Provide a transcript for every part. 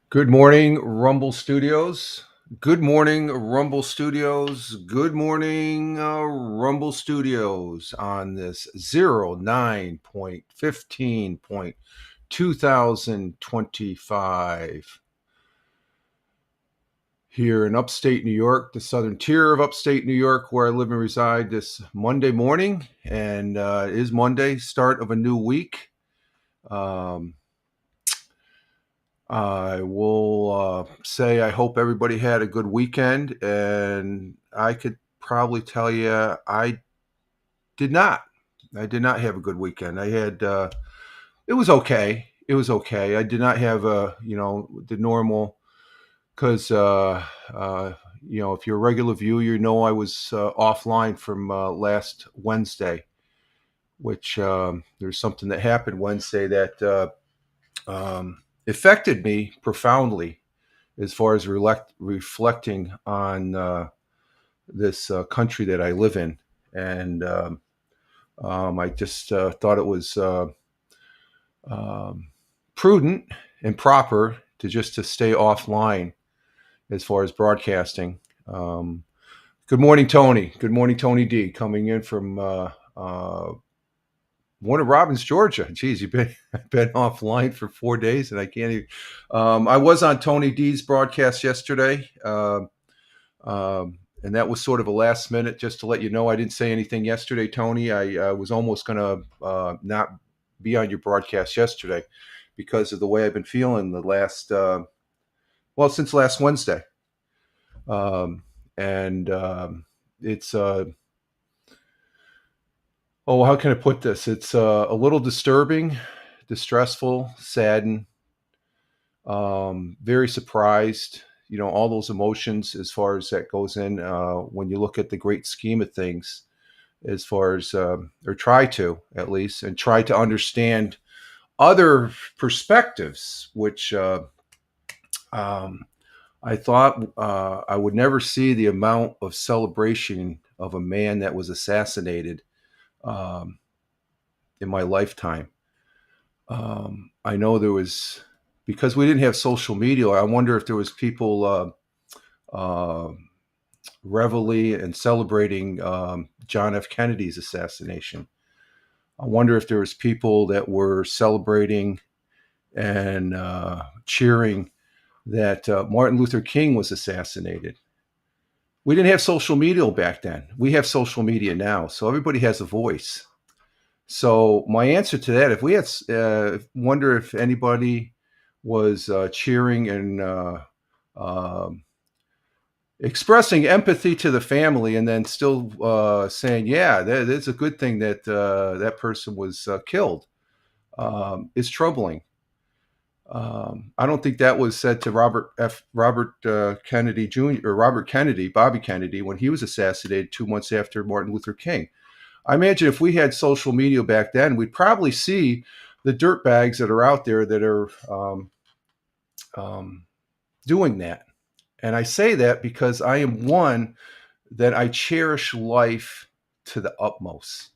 Good morning, Rumble Studios. Good morning, Rumble Studios. Good morning, Rumble Studios on this 09.15.2025 here in upstate New York, the southern tier of upstate New York, where I live and reside this Monday morning. And it is Monday, start of a new week. Um, I will say I hope everybody had a good weekend, and I could probably tell you I did not. I did not have a good weekend. I had it was okay. It was okay. I did not have the normal because uh, if you're a regular viewer, you know I was offline from last Wednesday, which there's something that happened Wednesday that affected me profoundly as far as reflecting on this country that I live in. And I just thought it was um, prudent and proper to stay offline as far as broadcasting. Good morning, Tony. Good morning, Tony D. Coming in from Warner Robins, Georgia. Geez, you've been been offline for 4 days, and I can't even. I was on Tony D's broadcast yesterday. And that was sort of a last minute, just to let you know. I didn't say anything yesterday, Tony. I was almost going to not be on your broadcast yesterday because of the way I've been feeling the last, since last Wednesday. And it's, how can I put this? It's a little disturbing, distressful, saddened, very surprised, all those emotions as far as that goes in when you look at the great scheme of things, as far as or try to at least, and try to understand other perspectives, which um, I thought I would never see the amount of celebration of a man that was assassinated um, in my lifetime. I know there was, because we didn't have social media. I wonder if there was people uh, reveille and celebrating John F. Kennedy's assassination. I wonder if there was people that were celebrating and cheering that Martin Luther King was assassinated. We didn't have social media back then. We have social media now, so everybody has a voice. So my answer to that, if we had, wonder if anybody was cheering and um, expressing empathy to the family, and then still saying, "Yeah, that's a good thing that that person was killed," is troubling. I don't think that was said to Robert Kennedy Jr. or Robert Kennedy, Bobby Kennedy, when he was assassinated 2 months after Martin Luther King. I imagine if we had social media back then, we'd probably see the dirt bags that are out there that are um, doing that. And I say that because I am one that I cherish life to the utmost.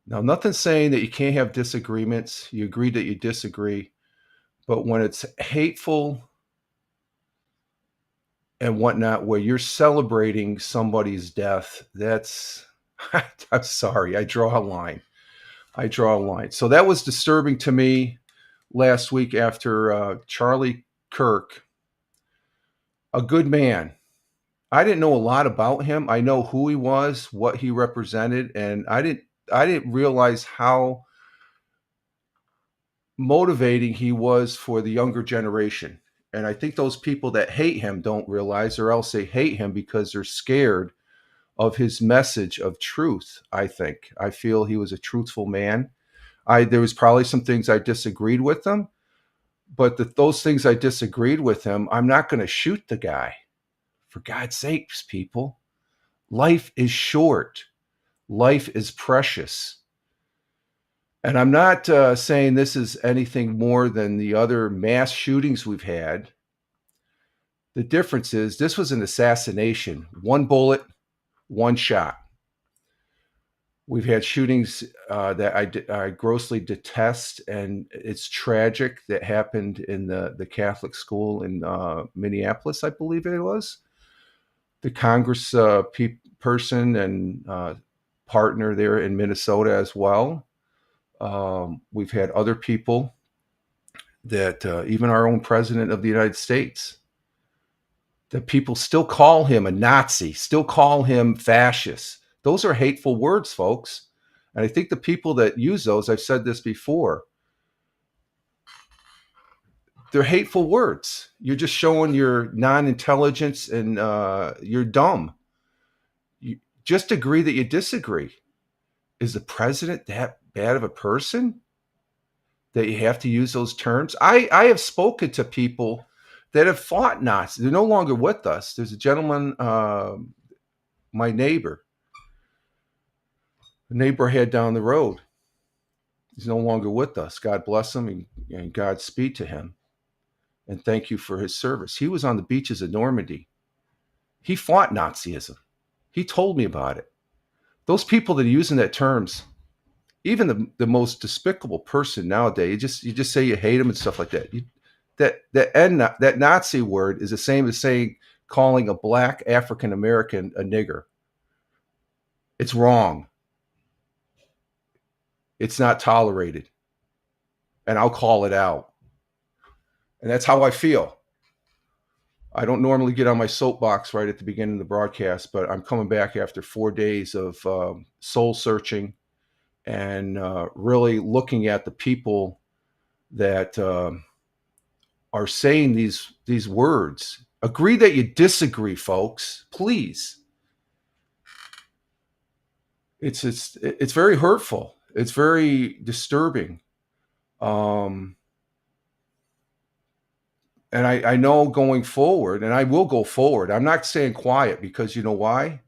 Now, nothing's saying that you can't have disagreements. You agree that you disagree. But when it's hateful and whatnot, where you're celebrating somebody's death, that's, I'm sorry, I draw a line. I draw a line. So that was disturbing to me last week after Charlie Kirk, a good man. I didn't know a lot about him. I know who he was, what he represented, and I didn't realize how motivating he was for the younger generation. And I think those people that hate him don't realize, or else they hate him because they're scared of his message of truth. I feel he was a truthful man. I There was probably some things I disagreed with him, but those things I disagreed with him, I'm not going to shoot the guy. For God's sakes, people, life is short. Life is precious. And I'm not saying this is anything more than the other mass shootings we've had. The difference is this was an assassination, one bullet, one shot. We've had shootings that I grossly detest, and it's tragic that happened in the Catholic school in Minneapolis, I believe it was. The Congress person and partner there in Minnesota as well. We've had other people that even our own president of the United States, that people still call him a Nazi, still call him fascist. Those are hateful words, folks. And I think the people that use those, I've said this before, they're hateful words. You're just showing your non-intelligence and you're dumb. You just agree that you disagree. Is the president that bad of a person that you have to use those terms? I have spoken to people that have fought Nazis. They're no longer with us. There's a gentleman, my neighbor, a neighbor I had down the road. He's no longer with us. God bless him and Godspeed to him. And thank you for his service. He was on the beaches of Normandy. He fought Nazism. He told me about it. Those people that are using that terms, even the most despicable person nowadays, you just say you hate them and stuff like that. That Nazi word is the same as saying calling a black African American a nigger. It's wrong. It's not tolerated. And I'll call it out. And that's how I feel. I don't normally get on my soapbox right at the beginning of the broadcast, but I'm coming back after 4 days of soul searching and really looking at the people that are saying these words. Agree that you disagree, folks, please. It's very hurtful. It's very disturbing. And I know going forward, and I will go forward. I'm not saying quiet because you know why?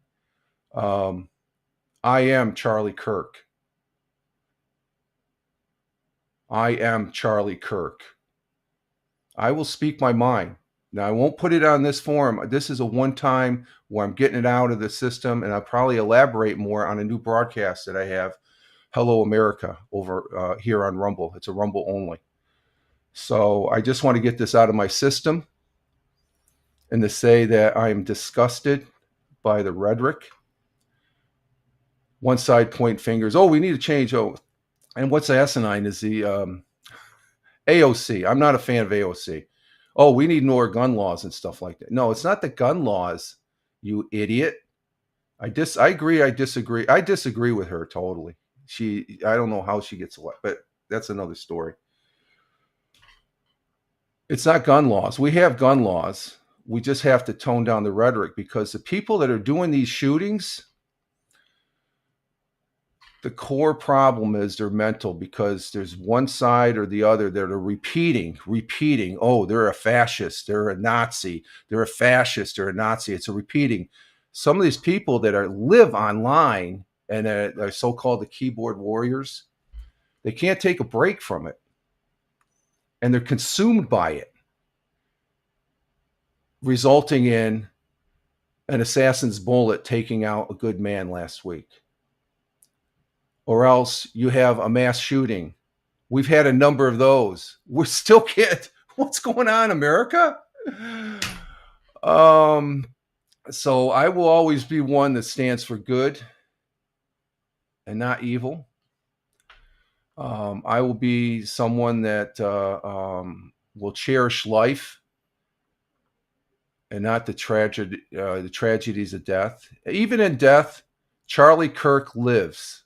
I am Charlie Kirk. I am Charlie Kirk. I will speak my mind. Now, I won't put it on this forum. This is a one-time where I'm getting it out of the system, and I'll probably elaborate more on a new broadcast that I have, Hello America, over here on Rumble. It's a Rumble only. So I just want to get this out of my system and to say that I am disgusted by the rhetoric. One side point fingers. Oh, we need to change. Oh, and what's asinine is the AOC. I'm not a fan of AOC. Oh, we need more gun laws and stuff like that. No, it's not the gun laws, you idiot. I agree. I disagree. I disagree with her totally. I don't know how she gets elected, but that's another story. It's not gun laws. We have gun laws. We just have to tone down the rhetoric because the people that are doing these shootings, the core problem is they're mental because there's one side or the other that are repeating. Oh, they're a fascist. They're a Nazi. They're a fascist. They're a Nazi. It's a repeating. Some of these people that live online and are so-called the keyboard warriors, they can't take a break from it. And they're consumed by it, resulting in an assassin's bullet taking out a good man last week. Or else you have a mass shooting. We've had a number of those. We're still can't. What's going on, America? So I will always be one that stands for good and not evil. I will be someone that will cherish life and not the tragedies of death. Even in death, Charlie Kirk lives.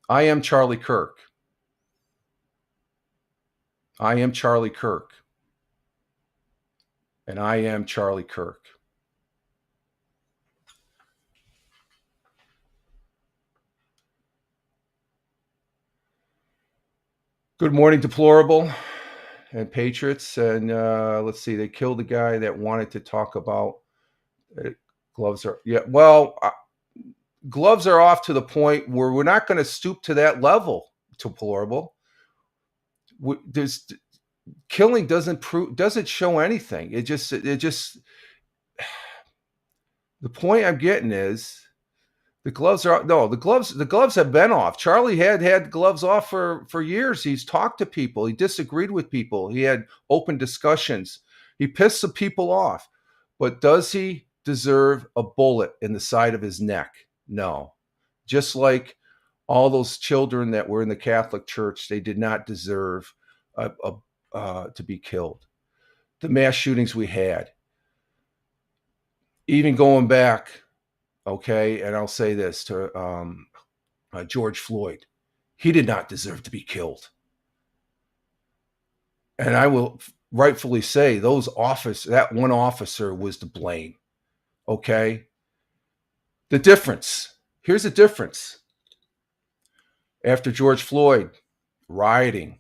I am Charlie Kirk. I am Charlie Kirk. And I am Charlie Kirk. Good morning, Deplorable and Patriots. And let's see, they killed the guy that wanted to talk about gloves are, yeah, well, gloves are off to the point where we're not going to stoop to that level, Deplorable. There's killing doesn't show anything. It just the point I'm getting is The gloves are no, the gloves have been off. Charlie had gloves off for years. He's talked to people. He disagreed with people. He had open discussions. He pissed some people off. But does he deserve a bullet in the side of his neck? No. Just like all those children that were in the Catholic Church, they did not deserve to be killed. The mass shootings we had, even going back, okay, and I'll say this to George Floyd, he did not deserve to be killed. And I will rightfully say that one officer was to blame. Okay. Here's the difference. After George Floyd, rioting,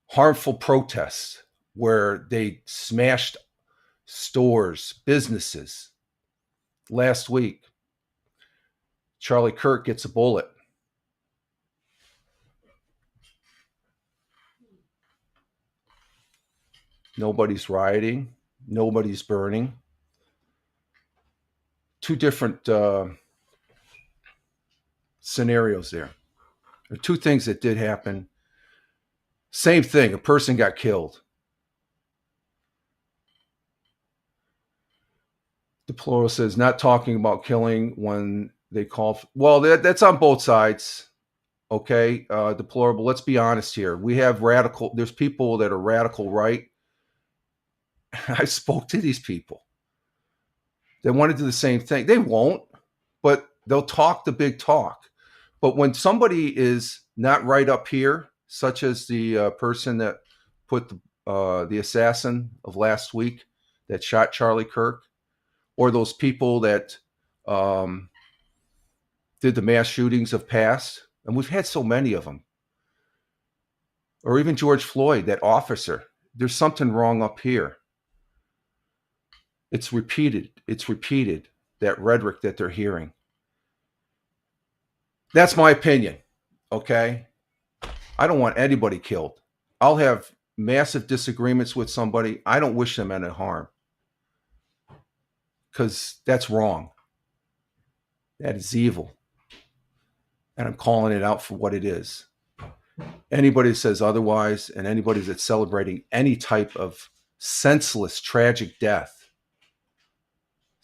harmful protests where they smashed stores, businesses. Last week, Charlie Kirk gets a bullet. Nobody's rioting. Nobody's burning. Two different scenarios there. There are two things that did happen. Same thing. A person got killed. Deplorable says not talking about killing when they call. Well, that's on both sides. Okay, deplorable. Let's be honest here. We have radical. There's people that are radical right. I spoke to these people. They want to do the same thing. They won't, but they'll talk the big talk. But when somebody is not right up here, such as the person that put the assassin of last week that shot Charlie Kirk, or those people that did the mass shootings of past, and we've had so many of them, or even George Floyd, that officer, there's something wrong up here. It's repeated, that rhetoric that they're hearing. That's my opinion, okay? I don't want anybody killed. I'll have massive disagreements with somebody. I don't wish them any harm because that's wrong. That is evil. And I'm calling it out for what it is. Anybody that says otherwise, and anybody that's celebrating any type of senseless, tragic death,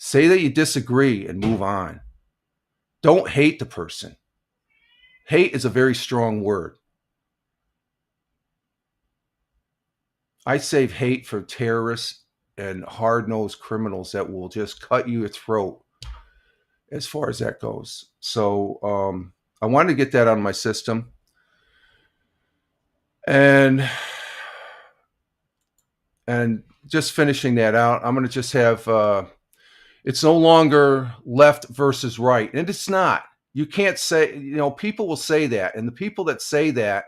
say that you disagree and move on. Don't hate the person. Hate is a very strong word. I save hate for terrorists and hard-nosed criminals that will just cut you your throat as far as that goes. So I wanted to get that out of my system. And just finishing that out, I'm going to just have, it's no longer left versus right. And it's not. You can't say, people will say that. And the people that say that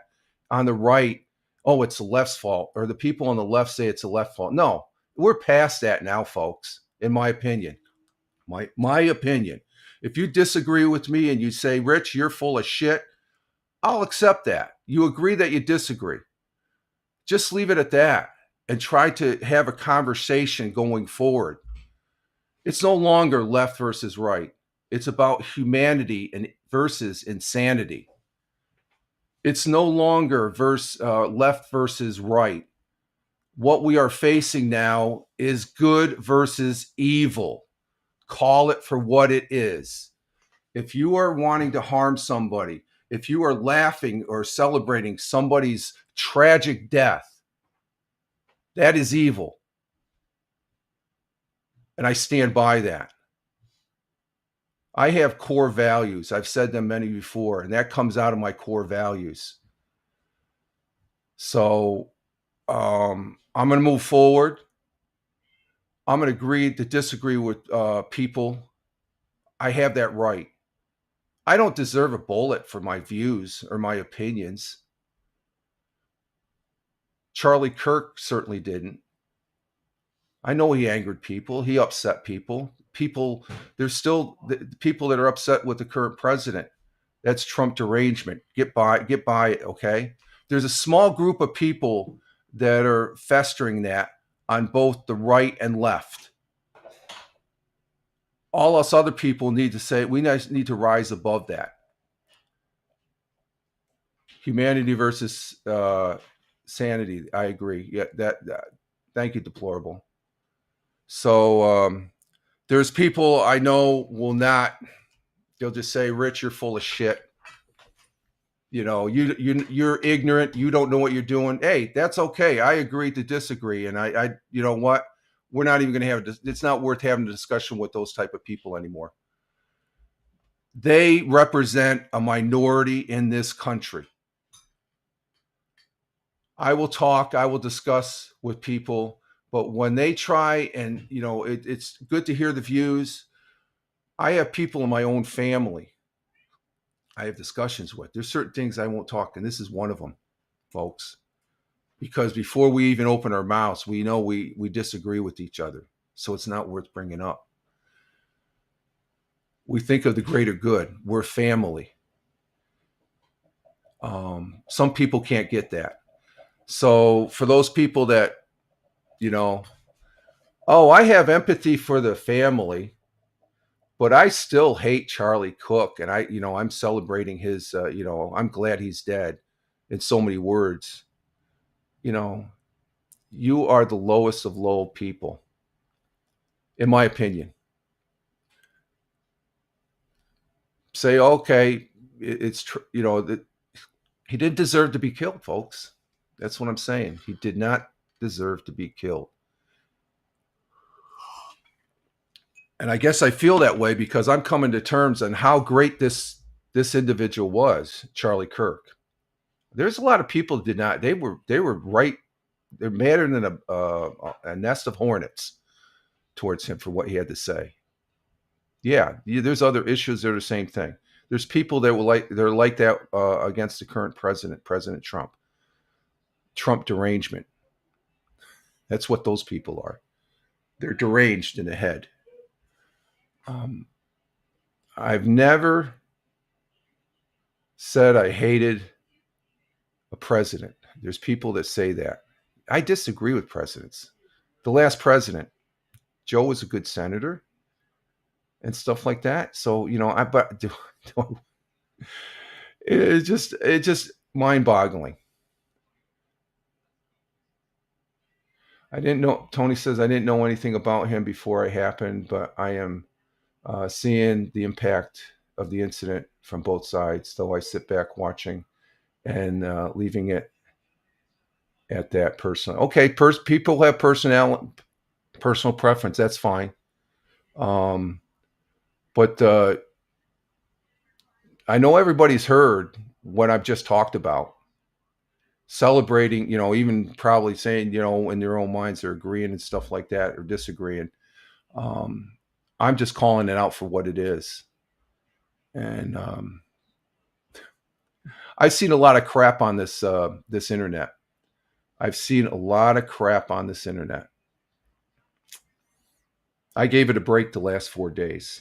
on the right, oh, it's the left's fault. Or the people on the left say it's the left's fault. No, we're past that now, folks, in my opinion. My opinion. If you disagree with me and you say, Rich, you're full of shit, I'll accept that. You agree that you disagree. Just leave it at that and try to have a conversation going forward. It's no longer left versus right. It's about humanity versus insanity. It's no longer left versus right. What we are facing now is good versus evil. Call it for what it is. If you are wanting to harm somebody, if you are laughing or celebrating somebody's tragic death, that is evil. And I stand by that. I have core values. I've said them many before, and that comes out of my core values. So I'm going to move forward. I'm going to agree to disagree with people. I have that right. I don't deserve a bullet for my views or my opinions. Charlie Kirk certainly didn't. I know he angered people. He upset people. There's still people that are upset with the current president. That's Trump derangement. Get by it, okay? There's a small group of people that are festering that on both the right and left. All us other people need to say we need to rise above that. Humanity versus sanity. I agree. Yeah, that. Thank you, deplorable. So there's people I know will not. They'll just say, "Rich, you're full of shit. You're ignorant. You don't know what you're doing." Hey, that's okay. I agree to disagree, and I you know what? We're not even going to have. It's not worth having a discussion with those type of people anymore. They represent a minority in this country. I will talk, I will discuss with people, but when they try and, it's good to hear the views. I have people in my own family I have discussions with. There's certain things I won't talk, and this is one of them, folks. Because before we even open our mouths, we know we disagree with each other. So it's not worth bringing up. We think of the greater good. We're family. Some people can't get that. So for those people that, you know, oh, I have empathy for the family, but I still hate Charlie Cook, and I'm celebrating his, I'm glad he's dead, in so many words. You know, you are the lowest of low people, in my opinion. Say, okay, it's that he didn't deserve to be killed, folks. That's what I'm saying. He did not deserve to be killed. And I guess I feel that way because I'm coming to terms on how great this individual was, Charlie Kirk. There's a lot of people that did not. They were right. They're madder than a nest of hornets towards him for what he had to say. Yeah, there's other issues that are the same thing. There's people that they're like that against the current president, President Trump. Trump derangement. That's what those people are. They're deranged in the head. Um, I've never said I hated a president. There's people that say that. I disagree with presidents. The last president, Joe, was a good senator and stuff like that. So it's just mind-boggling. I didn't know. Tony says I didn't know anything about him before it happened, but I am seeing the impact of the incident from both sides. Though I sit back watching and leaving it at that. Personal. Okay, people have personal preference. That's fine. Um, but I know everybody's heard what I've just talked about. Celebrating, even probably saying, in their own minds they're agreeing and stuff like that or disagreeing. Um, I'm just calling it out for what it is. And I've seen a lot of crap on this internet. I've seen a lot of crap on this internet. I gave it a break the last 4 days.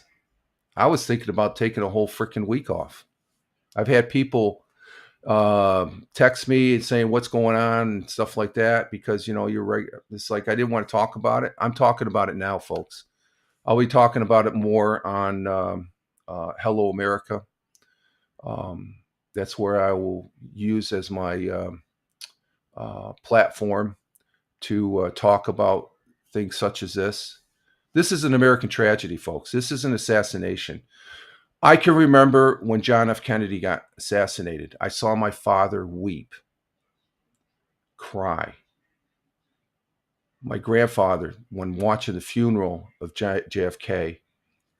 I was thinking about taking a whole freaking week off. I've had people text me and saying what's going on and stuff like that because you're right. It's like I didn't want to talk about it. I'm talking about it now, folks. I'll be talking about it more on Hello America. That's where I will use as my platform to talk about things such as this. This is an American tragedy, folks. This is an assassination. I can remember when John F. Kennedy got assassinated. I saw my father weep, cry. My grandfather, when watching the funeral of JFK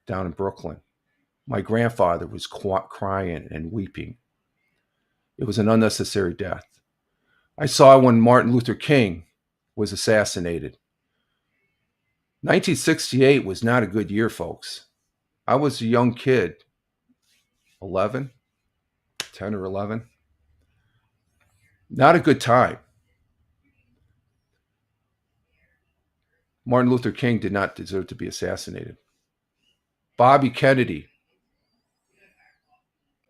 down in Brooklyn, my grandfather was crying and weeping. It was an unnecessary death. I saw when Martin Luther King was assassinated. 1968 was not a good year, folks. I was a young kid, 11, 10 or 11. Not a good time. Martin Luther King did not deserve to be assassinated. Bobby Kennedy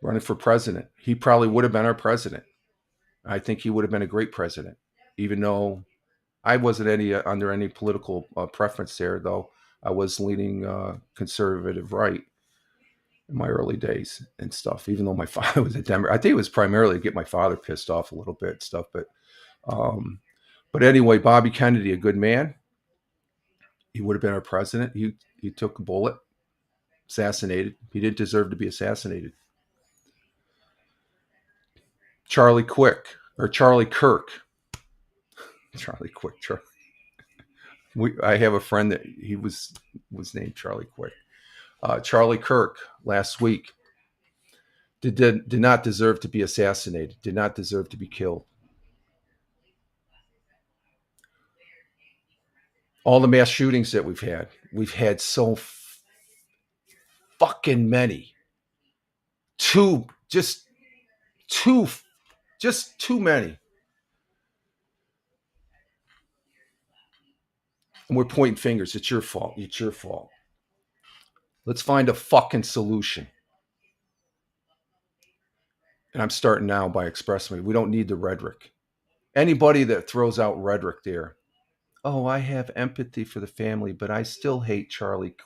running for president. He probably would have been our president. I think he would have been a great president, even though I wasn't under any political preference there, though. I was leaning conservative right in my early days and stuff. Even though my father was a Democrat, I think it was primarily to get my father pissed off a little bit and stuff. Um, but anyway, Bobby Kennedy, a good man. He would have been our president. He took a bullet, assassinated. He didn't deserve to be assassinated. Charlie Quick or Charlie Kirk. Charlie Quick. I have a friend that he was named Charlie Quick. Charlie Kirk last week did not deserve to be assassinated. Did not deserve to be killed. All the mass shootings that we've had so fucking many. Just too many. And we're pointing fingers. It's your fault. It's your fault. Let's find a fucking solution. And I'm starting now by expressing we don't need the rhetoric. Anybody that throws out rhetoric there, oh, I have empathy for the family, but I still hate Charlie.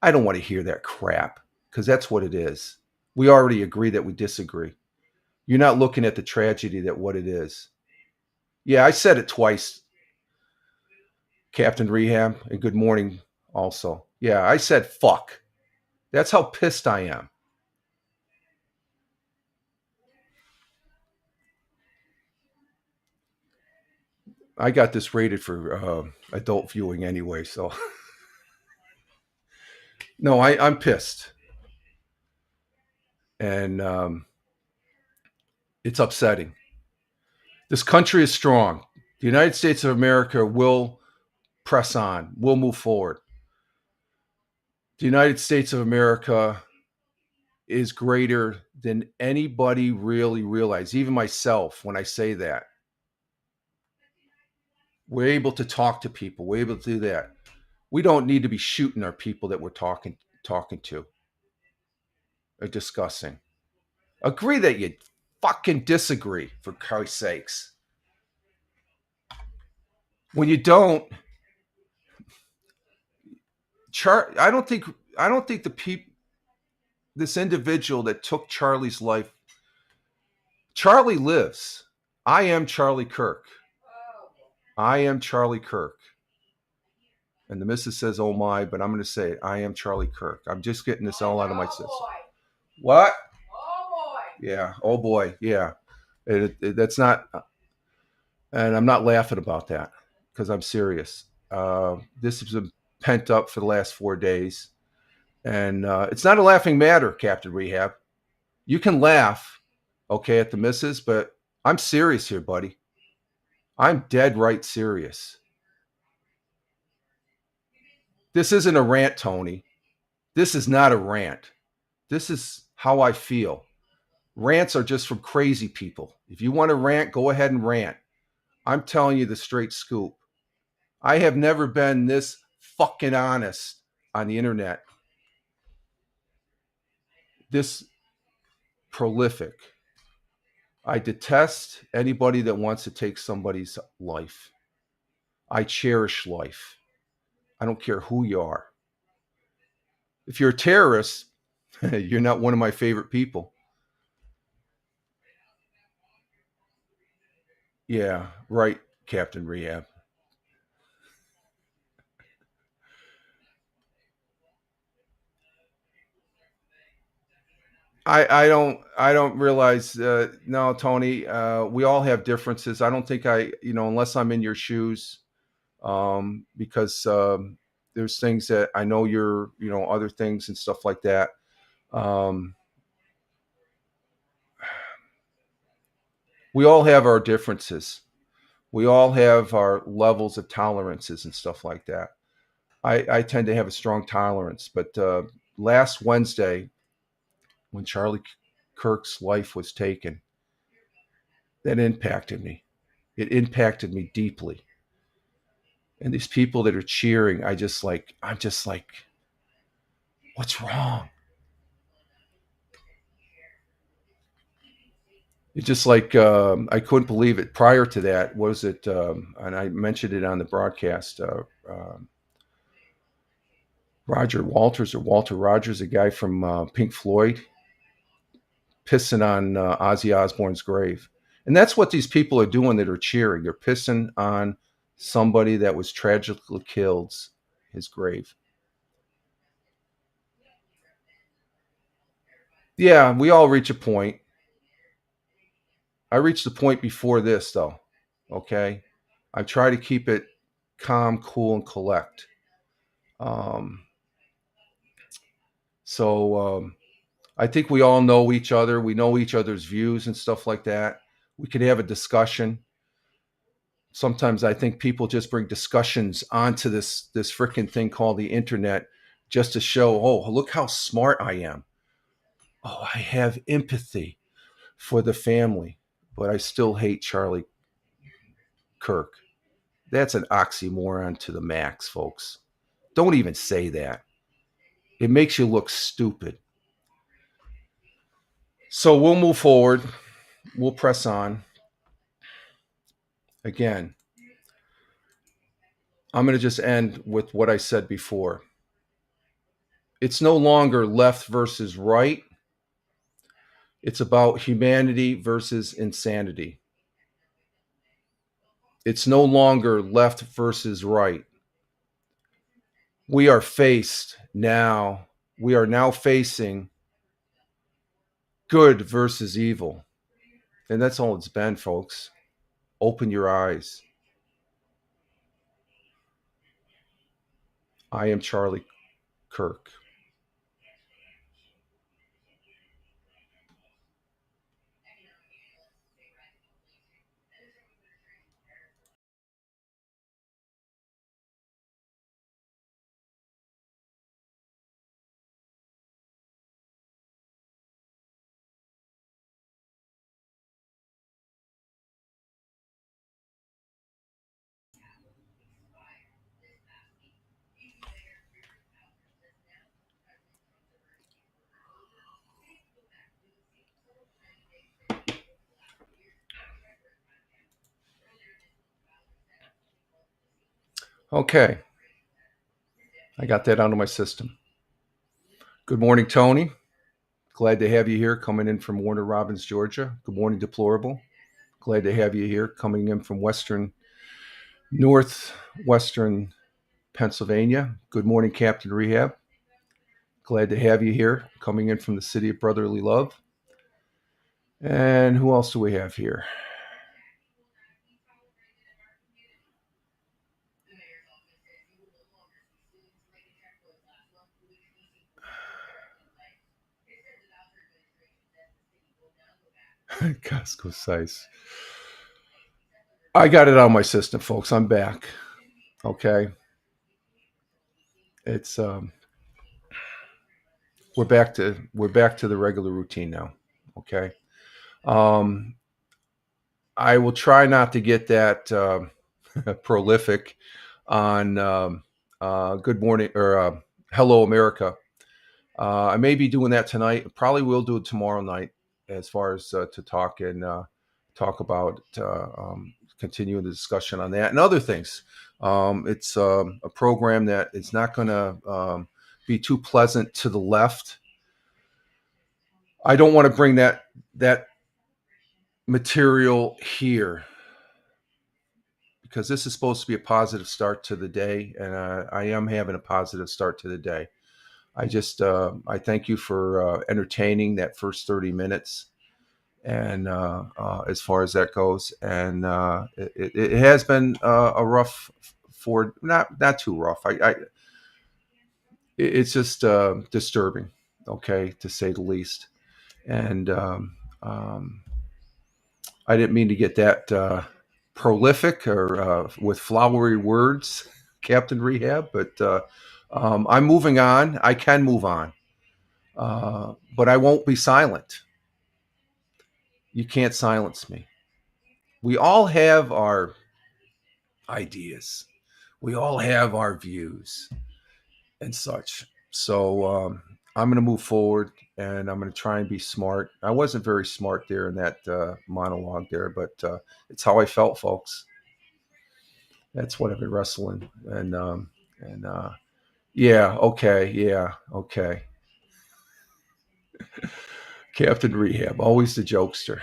I don't want to hear that crap because that's what it is. We already agree that we disagree. You're not looking at the tragedy that what it is. Yeah, I said it twice, Captain Rehab, and good morning also. Yeah, I said fuck. That's how pissed I am. I got this rated for adult viewing anyway, so no, I'm pissed, and it's upsetting. This country is strong. The United States of America will press on. Will move forward. The United States of America is greater than anybody really realizes. Even myself, when I say that, we're able to talk to people. We're able to do that. We don't need to be shooting our people that we're talking to or discussing. Agree that you fucking disagree, for Christ's sakes. When you don't, I don't think the people, this individual that took Charlie's life, Charlie lives. I am Charlie Kirk. I am Charlie Kirk. And the missus says, oh my, but I'm going to say it. I am Charlie Kirk. I'm just getting this all out of my system. What? Oh boy. Yeah. Oh boy. Yeah. That's not, and I'm not laughing about that because I'm serious. This has been pent up for the last 4 days. And it's not a laughing matter, Captain Rehab. You can laugh, okay, at the missus, but I'm serious here, buddy. I'm dead right serious. This isn't a rant, Tony. This is not a rant. This is how I feel. Rants are just from crazy people. If you want to rant, go ahead and rant. I'm telling you the straight scoop. I have never been this fucking honest on the internet. This prolific. I detest anybody that wants to take somebody's life. I cherish life. I don't care who you are. If you're a terrorist, you're not one of my favorite people. Yeah, right, Captain Rehab. I don't realize no, Tony, we all have differences. I don't think unless I'm in your shoes, because there's things that I know you're, other things and stuff like that. Um, we all have our differences. We all have our levels of tolerances and stuff like that. I tend to have a strong tolerance, but last Wednesday, when Charlie Kirk's life was taken, that impacted me. It impacted me deeply. And these people that are cheering, I'm just like, what's wrong? It's just like I couldn't believe it. Prior to that, was it? And I mentioned it on the broadcast. Roger Walters or Walter Rogers, a guy from Pink Floyd, pissing on Ozzy Osbourne's grave. And that's what these people are doing that are cheering. They're pissing on somebody that was tragically killed, his grave. Yeah, we all reach a point. I reached the point before this, though. Okay. I try to keep it calm, cool, and collect. Um, so I think we all know each other. We know each other's views and stuff like that. We could have a discussion. Sometimes I think people just bring discussions onto this freaking thing called the internet just to show, oh, look how smart I am. Oh, I have empathy for the family, but I still hate Charlie Kirk. That's an oxymoron to the max, folks. Don't even say that. It makes you look stupid. So we'll move forward. We'll press on. Again, I'm going to just end with what I said before. It's no longer left versus right. It's about humanity versus insanity. It's no longer left versus right. We are faced now, we are now facing good versus evil. And that's all it's been, folks. Open your eyes. I am Charlie Kirk. Okay, I got that out of my system. Good morning, Tony. Glad to have you here coming in from Warner Robins, Georgia. Good morning, Deplorable. Glad to have you here coming in from northwestern Pennsylvania. Good morning, Captain Rehab. Glad to have you here coming in from the city of brotherly love. And who else do we have here? Costco size. I got it on my system, folks. I'm back. Okay. It's we're back to the regular routine now. Okay. Um, I will try not to get that prolific on Good Morning or Hello America. I may be doing that tonight. Probably will do it tomorrow night, as far as to talk about continuing the discussion on that and other things. It's a program that is not going to be too pleasant to the left. I don't want to bring that material here because this is supposed to be a positive start to the day, and I am having a positive start to the day. I thank you for entertaining that first 30 minutes, and as far as that goes, and it has been a rough for not too rough. It's just disturbing, okay, to say the least, and I didn't mean to get that prolific or with flowery words, Captain Rehab, but I'm moving on. I can move on, but I won't be silent. You can't silence me. We all have our ideas, we all have our views and such. So I'm going to move forward and I'm going to try and be smart. I wasn't very smart there in that monologue there, but it's how I felt, folks. That's what I've been wrestling and Yeah. Okay. Yeah. Okay. Captain Rehab, always the jokester,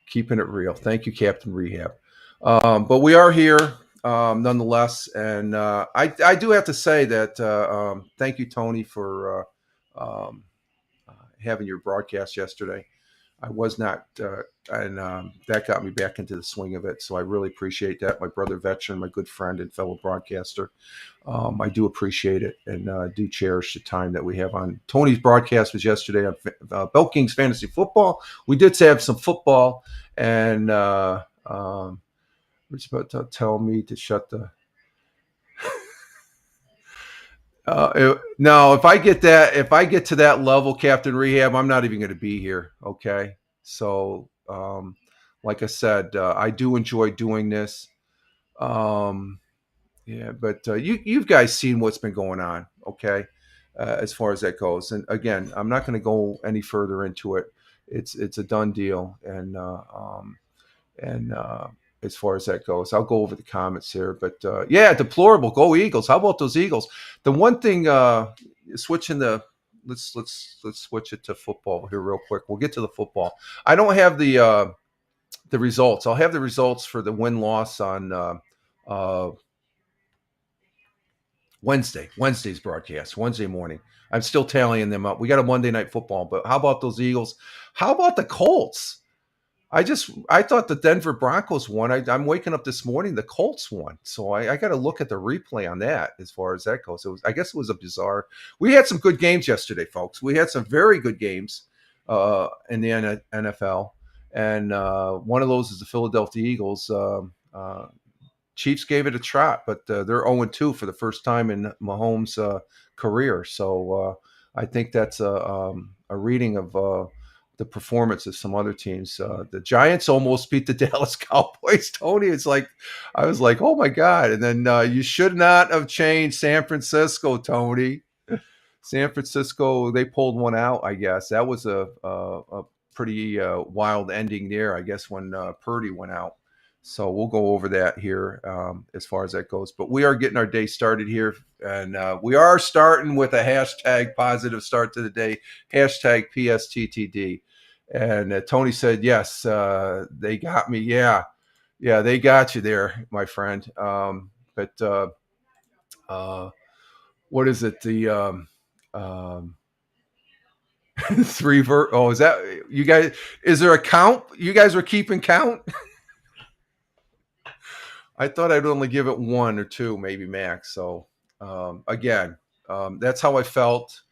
keeping it real. Thank you, Captain Rehab. But we are here nonetheless, and I do have to say that thank you, Tony, for having your broadcast yesterday. I was not, and that got me back into the swing of it. So I really appreciate that. My brother, veteran, my good friend and fellow broadcaster. I do appreciate it and do cherish the time that we have on. Tony's broadcast was yesterday on Bell Kings Fantasy Football. We did have some football, and was about to tell me to shut the. No, if I get to that level, Captain Rehab, I'm not even going to be here. Okay, so like I said, I do enjoy doing this. Um, Yeah, but you guys seen what's been going on, okay? As far as that goes, and again, I'm not going to go any further into it. It's a done deal, and as far as that goes, I'll go over the comments here. But yeah, deplorable. Go Eagles. How about those Eagles? The one thing, switching the let's switch it to football here real quick. We'll get to the football. I don't have the results. I'll have the results for the win loss on. Uh, Wednesday's broadcast, Wednesday morning. I'm still tallying them up. We got a Monday night football, but how about those Eagles? How about the Colts? I thought the Denver Broncos won. I'm waking up this morning, the Colts won. So I got to look at the replay on that as far as that goes. I guess it was a bizarre. We had some good games yesterday, folks. We had some very good games in the NFL, and one of those is the Philadelphia Eagles. Chiefs gave it a trot, but they're 0-2 for the first time in Mahomes' career. So I think that's a reading of the performance of some other teams. The Giants almost beat the Dallas Cowboys. Tony, it's like I was like, oh my god! And then you should not have changed San Francisco, Tony. San Francisco, they pulled one out. I guess that was a pretty wild ending there. I guess when Purdy went out. So we'll go over that here as far as that goes. But we are getting our day started here, and we are starting with a hashtag positive start to the day, hashtag PSTTD. And Tony said, yes, they got me. Yeah, they got you there, my friend. But uh, what is it? The oh, is that you guys? Is there a count? You guys were keeping count? I thought I'd only give it one or two, maybe max. So again, that's how I felt.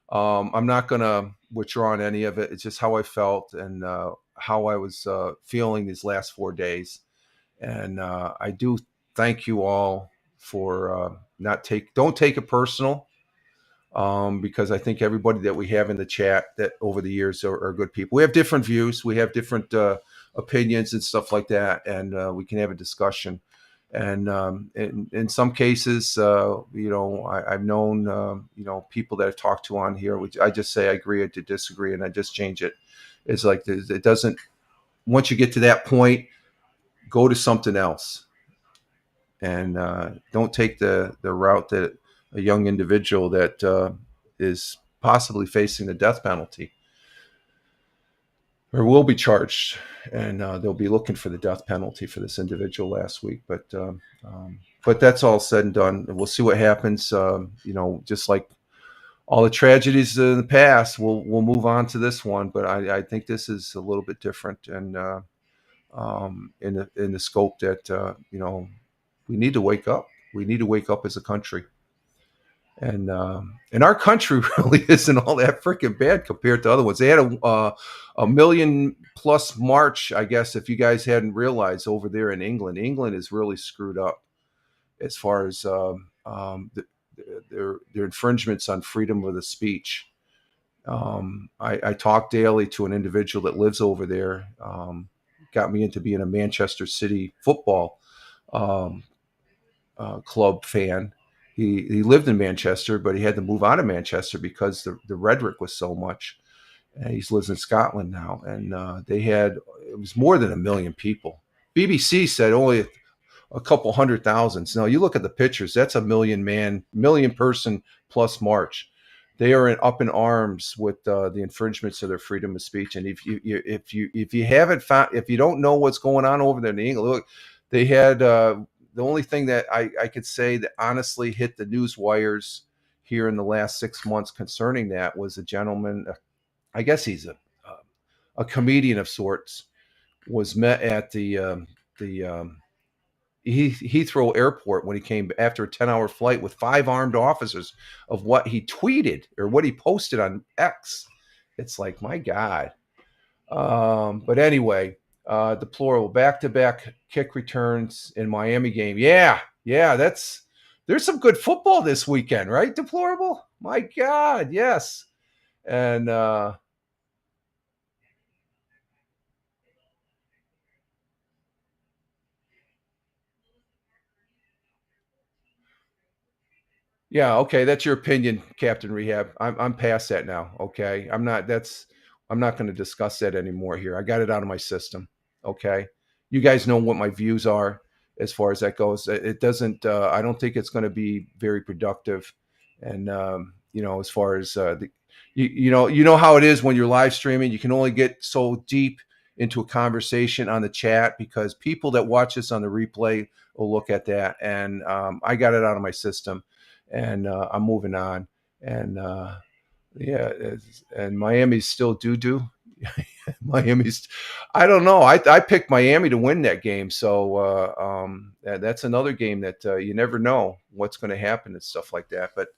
I'm not going to withdraw on any of it. It's just how I felt and how I was feeling these last 4 days. And I do thank you all for don't take it personal. Because I think everybody that we have in the chat that over the years are good people. We have different views, we have different opinions and stuff like that, and we can have a discussion. And in some cases, I've known people that I've talked to on here, which I just say I agree to disagree, and I just change it. It's like it doesn't. Once you get to that point, go to something else, and don't take the route that a young individual that is possibly facing the death penalty or will be charged, and they'll be looking for the death penalty for this individual last week. But that's all said and done. We'll see what happens. Just like all the tragedies in the past, we'll move on to this one. But I think this is a little bit different, and in the scope that we need to wake up. We need to wake up as a country. And our country really isn't all that freaking bad compared to other ones. They had a million plus march, I guess, if you guys hadn't realized, over there in England. England is really screwed up as far as their infringements on freedom of the speech. I talk daily to an individual that lives over there. Got me into being a Manchester City football club fan. He lived in Manchester, but he had to move out of Manchester because the rhetoric was so much. And he lives in Scotland now, and it was more than 1 million people. BBC said a couple 100,000. Now you look at the pictures. That's a million person plus march. They are up in arms with the infringements of their freedom of speech. And if you haven't found, if you don't know what's going on over there in England, look, they had the only thing that I could say that honestly hit the news wires here in the last 6 months concerning that was a gentleman. I guess he's a comedian of sorts. Was met at the Heathrow Airport when he came after a 10-hour flight with 5 armed officers of what he tweeted or what he posted on X. It's like, my God. But anyway, deplorable back-to-back kick returns in Miami game. Yeah, there's some good football this weekend, right? Deplorable. My God, yes. And yeah, okay, that's your opinion, Captain Rehab. I'm past that now. Okay, I'm not going to discuss that anymore here. I got it out of my system. Okay, you guys know what my views are as far as that goes. It doesn't. I don't think it's going to be very productive. And as far as you know how it is when you're live streaming. You can only get so deep into a conversation on the chat because people that watch this on the replay will look at that. And I got it out of my system and I'm moving on. And yeah, and Miami's still doo. Miami's, I don't know. I picked Miami to win that game, so that's another game that you never know what's going to happen and stuff like that. But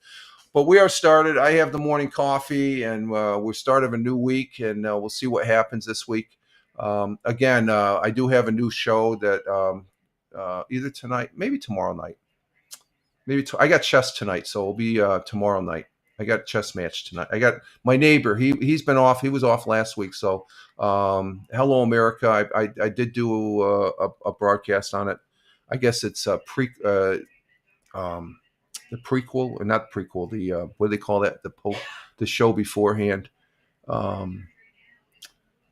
we are started. I have the morning coffee, and we're starting a new week, and we'll see what happens this week. Again, I do have a new show that either tonight, maybe tomorrow night. I got chess tonight, so it'll be tomorrow night. I got a chess match tonight. I got my neighbor. He's been off. He was off last week. So, Hello America. I did do a broadcast on it. I guess it's the prequel, or not prequel. The what do they call that? The show beforehand. Um,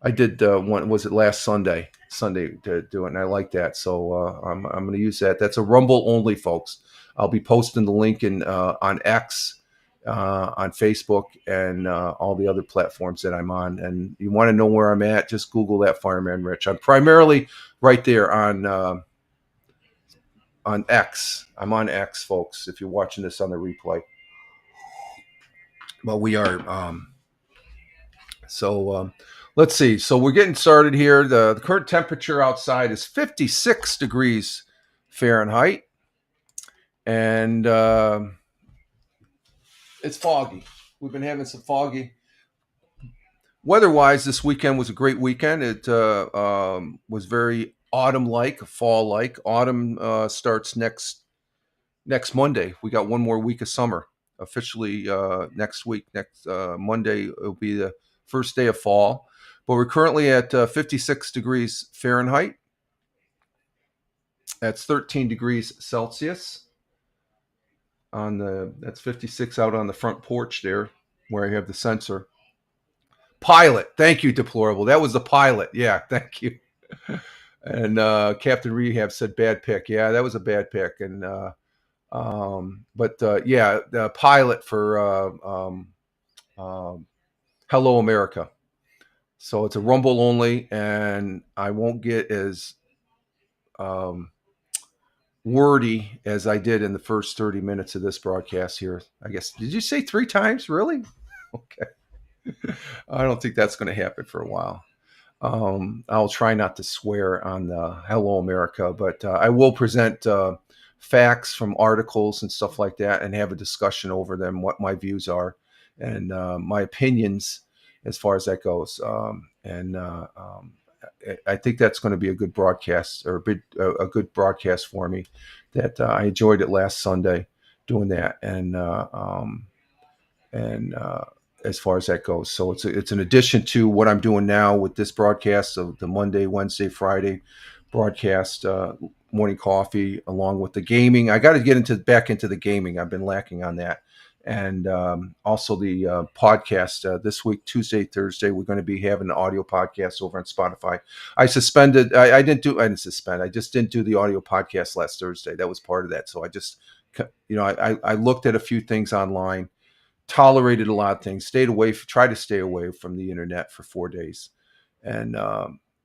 I did one. Was it last Sunday? Sunday to do it, and I like that. So I'm going to use that. That's a Rumble only, folks. I'll be posting the link on X, on Facebook, and all the other platforms that I'm on. And you want to know where I'm at? Just Google that Fireman Rich. I'm primarily right there on X. I'm on X, folks. If you're watching this on the replay, but we are. Let's see. So we're getting started here. The current temperature outside is 56 degrees Fahrenheit. And it's foggy. We've been having some foggy. Weather-wise, this weekend was a great weekend. It was very autumn-like, fall-like. Autumn starts next Monday. We got one more week of summer. Officially next week. Next Monday will be the first day of fall. But we're currently at 56 degrees Fahrenheit. That's 13 degrees Celsius. That's 56 out on the front porch there, where I have the sensor. Pilot, thank you, Deplorable. That was the pilot. Yeah, thank you. And Captain Rehab said bad pick. Yeah, that was a bad pick. And yeah, the pilot for Hello America. So it's a Rumble only, and I won't get as wordy as I did in the first 30 minutes of this broadcast here. I guess, did you say 3 times? Really? Okay. I don't think that's going to happen for a while. I'll try not to swear on the Hello America, but I will present facts from articles and stuff like that and have a discussion over them, what my views are and my opinions as far as that goes. I think that's going to be a good broadcast, or a good broadcast for me. That I enjoyed it last Sunday doing that, and as far as that goes, so it's an addition to what I'm doing now with this broadcast of the Monday, Wednesday, Friday broadcast, morning coffee, along with the gaming. I got to get back into the gaming. I've been lacking on that, and also the podcast this week, Tuesday, Thursday. We're going to be having an audio podcast over on Spotify. I suspended. I didn't do. I didn't suspend. I just didn't do the audio podcast last Thursday. That was part of that. So I just, I looked at a few things online, tolerated a lot of things, tried to stay away from the internet for 4 days, and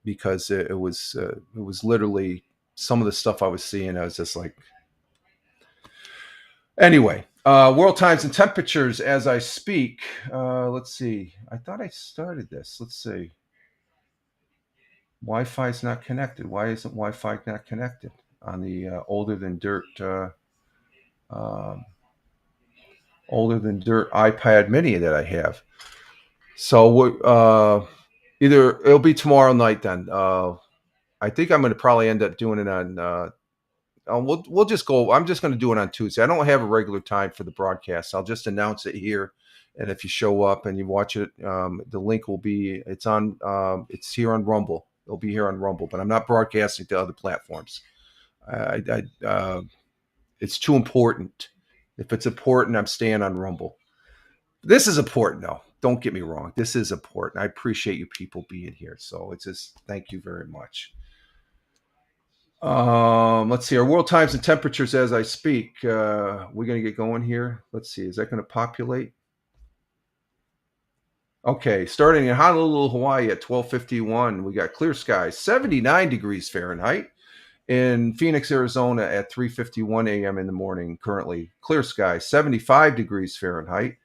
because it was literally some of the stuff I was seeing. I was just like, anyway, world times and temperatures as I speak. Let's see. I thought I started this. Let's see. Wi-Fi is not connected. Why isn't Wi-Fi not connected on the um, older than dirt iPad Mini that I have? So either it'll be tomorrow night then. I think I'm going to probably end up doing it on we'll just go. I'm just going to do it on Tuesday. I don't have a regular time for the broadcast. I'll just announce it here, and if you show up and you watch it, the link will be. It's on. It's here on Rumble. It'll be here on Rumble, but I'm not broadcasting to other platforms. It's too important. If it's important, I'm staying on Rumble. This is important, though. Don't get me wrong. This is important. I appreciate you people being here. So it's just thank you very much. Let's see our world times and temperatures as I speak. We're gonna get going here. Let's see, is that gonna populate? Okay, starting in Honolulu, Hawaii at 12:51, we got clear skies, 79 degrees Fahrenheit. In Phoenix, Arizona at 3:51 a.m. in the morning, currently clear skies, 75 degrees Fahrenheit.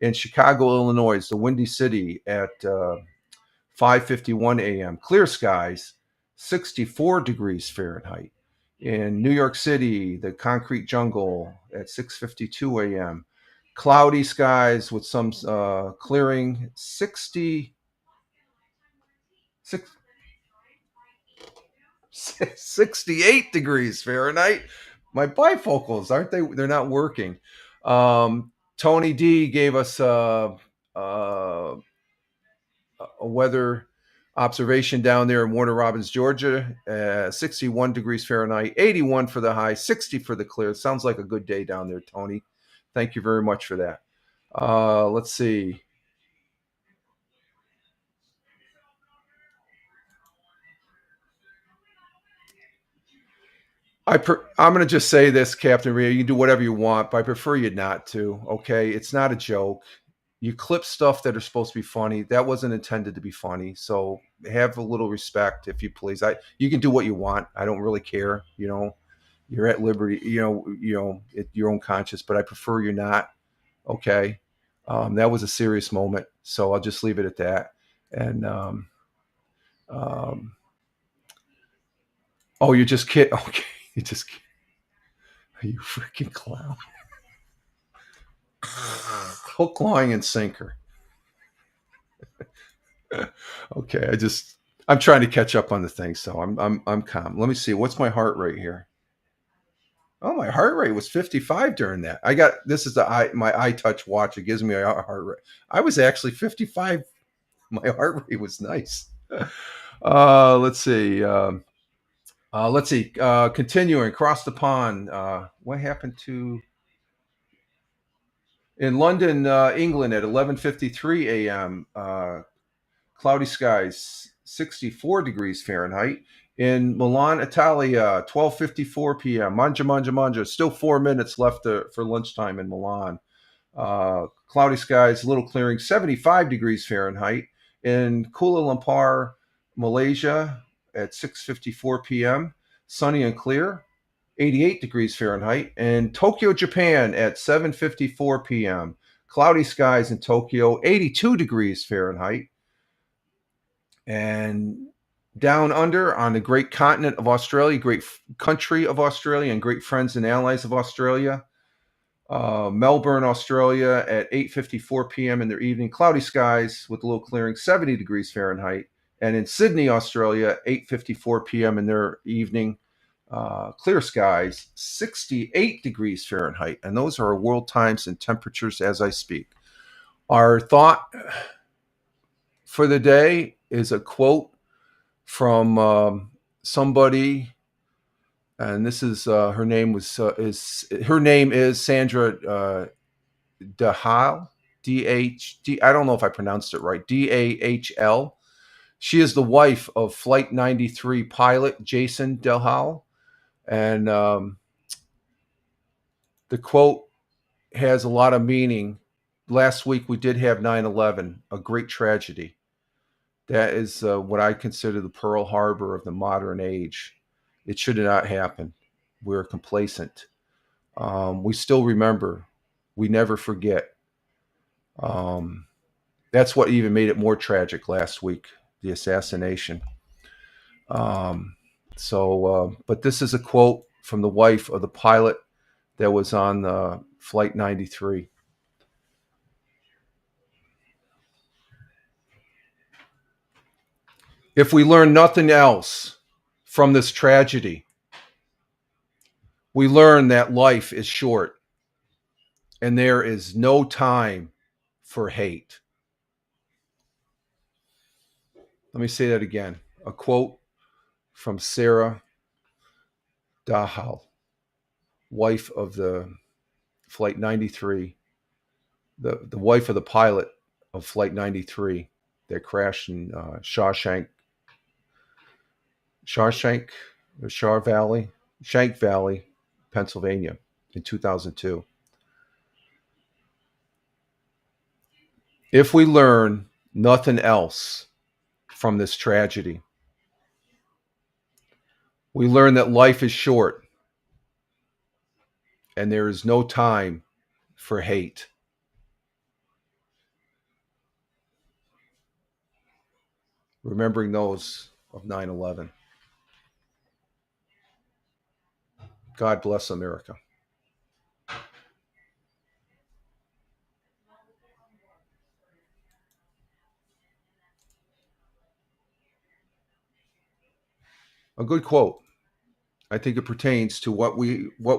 In Chicago, Illinois, the Windy City at 5:51 a.m. Clear skies, 64 degrees Fahrenheit. In New York City, the concrete jungle at 6:52 a.m. Cloudy skies with some clearing, 68 degrees Fahrenheit. My bifocals, aren't they? They're not working. Tony D gave us a weather observation down there in Warner Robins, Georgia. 61 degrees Fahrenheit, 81 for the high, 60 for the clear. Sounds like a good day down there, Tony. Thank you very much for that. Let's see. I'm going to just say this, Captain Ria. You can do whatever you want, but I prefer you not to. Okay, it's not a joke. You clip stuff that are supposed to be funny. That wasn't intended to be funny. So have a little respect, if you please. You can do what you want. I don't really care. You're at liberty. Your own conscience. But I prefer you're not. Okay, that was a serious moment. So I'll just leave it at that. And um, oh, you're just kidding. Okay, you just. Are you freaking clown? Hook, line, and sinker. Okay, I'm trying to catch up on the thing, so I'm calm. Let me see. What's my heart rate here? Oh, my heart rate was 55 during that. This is my iTouch watch. It gives me a heart rate. I was actually 55. My heart rate was nice. Let's see. Continuing across the pond. What happened to in London, England at 11:53 a.m. Cloudy skies, 64 degrees Fahrenheit. In Milan, Italia, 12:54 p.m. Manja, manja, manja. Still 4 minutes left for lunchtime in Milan. Cloudy skies, little clearing, 75 degrees Fahrenheit. In Kuala Lumpur, Malaysia, at 6:54 p.m. Sunny and clear, 88 degrees Fahrenheit. In Tokyo, Japan, at 7:54 p.m. Cloudy skies in Tokyo, 82 degrees Fahrenheit. And down under on the great continent of Australia, great country of Australia, and great friends and allies of Australia. Melbourne, Australia at 8:54 p.m. in their evening, cloudy skies with a little clearing, 70 degrees Fahrenheit. And in Sydney, Australia, 8:54 p.m. in their evening, clear skies, 68 degrees Fahrenheit. And those are our world times and temperatures as I speak. Our thought for the day is a quote from somebody, and this is her name is Sandra Dahl, D-H-D, I don't know if I pronounced it right, D-A-H-L. She is the wife of Flight 93 pilot Jason Dahl. And the quote has a lot of meaning. Last week we did have 9/11, a great tragedy. That is what I consider the Pearl Harbor of the modern age. It should not happen. We're complacent. We still remember. We never forget. Um, that's what even made it more tragic last week, the assassination. Um, but this is a quote from the wife of the pilot that was on Flight 93. If we learn nothing else from this tragedy, we learn that life is short and there is no time for hate. Let me say that again. A quote from Sarah Dahl, wife of the Flight 93, the wife of the pilot of Flight 93 that crashed in Shank Valley, Pennsylvania in 2002. If we learn nothing else from this tragedy, we learn that life is short and there is no time for hate. Remembering those of 9/11. God bless America. A good quote. I think it pertains to what we're what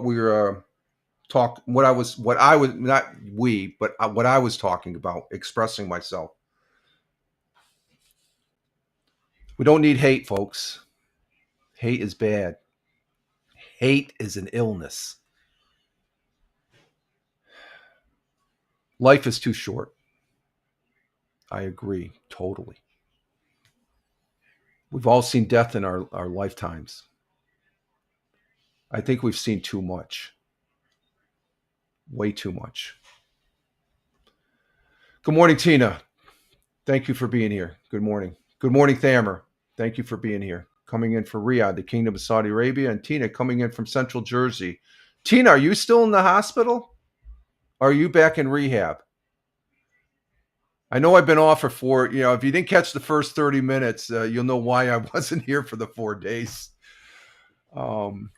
I was not we but what I was talking about, expressing myself. We don't need hate, folks. Hate is bad. Hate is an illness. Life is too short. I agree totally. We've all seen death in our lifetimes. I think we've seen too much. Way too much. Good morning, Tina. Thank you for being here. Good morning. Good morning, Thamer. Thank you for being here. Coming in for Riyadh, the Kingdom of Saudi Arabia, and Tina coming in from Central Jersey. Tina, are you still in the hospital? Are you back in rehab? I know I've been off for if you didn't catch the first 30 minutes, you'll know why I wasn't here for the 4 days. And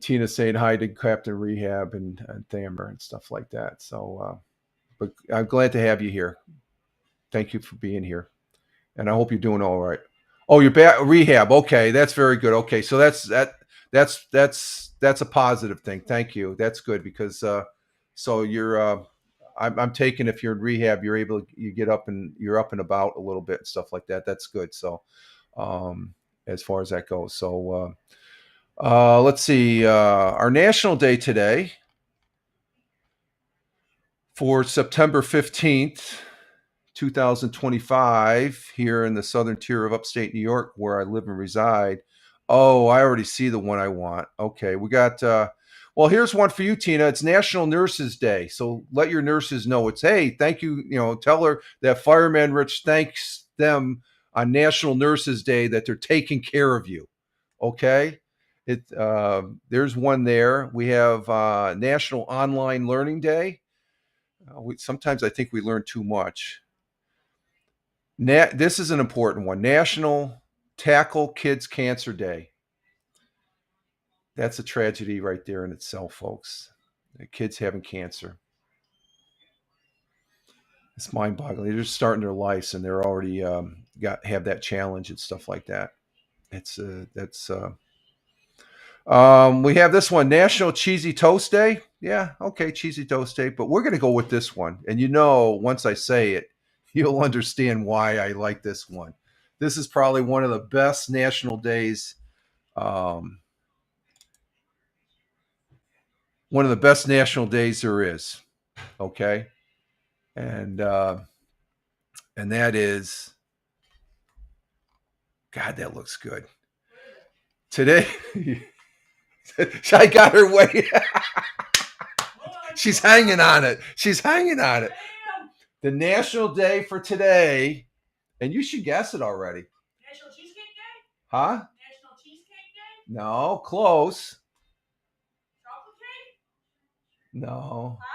Tina saying hi to Captain Rehab and Thamer and stuff like that. So, but I'm glad to have you here. Thank you for being here. And I hope you're doing all right. Oh, you're back rehab. Okay, that's very good. Okay, so that's a positive thing. Thank you. That's good because so I'm taking if you're in rehab, you get up and you're up and about a little bit and stuff like that. That's good. So as far as that goes, so let's see our national day today for September 15th. 2025 here in the southern tier of upstate New York where I live and reside. Oh, I already see the one I want. Okay, we got well, here's one for you, Tina. It's National Nurses Day. So let your nurses know it's hey, thank you, tell her that Fireman Rich thanks them on National Nurses Day that they're taking care of you. Okay? There's one there. We have National Online Learning Day. Sometimes I think we learn too much. This is an important one. National Tackle Kids Cancer Day. That's a tragedy right there in itself, folks. The kids having cancer. It's mind-boggling. They're just starting their lives, and they're already have that challenge and stuff like that. It's that's. We have this one, National Cheesy Toast Day. Yeah, okay, Cheesy Toast Day, but we're going to go with this one. And once I say it, you'll understand why I like this one. This is probably one of the best national days. one of the best national days there is. Okay, and that is, God, that looks good today. I got her way. She's hanging on it. She's hanging on it. The national day for today, and you should guess it already. National Cheesecake Day? Huh? National Cheesecake Day? No, close. Chocolate cake? No. Pie?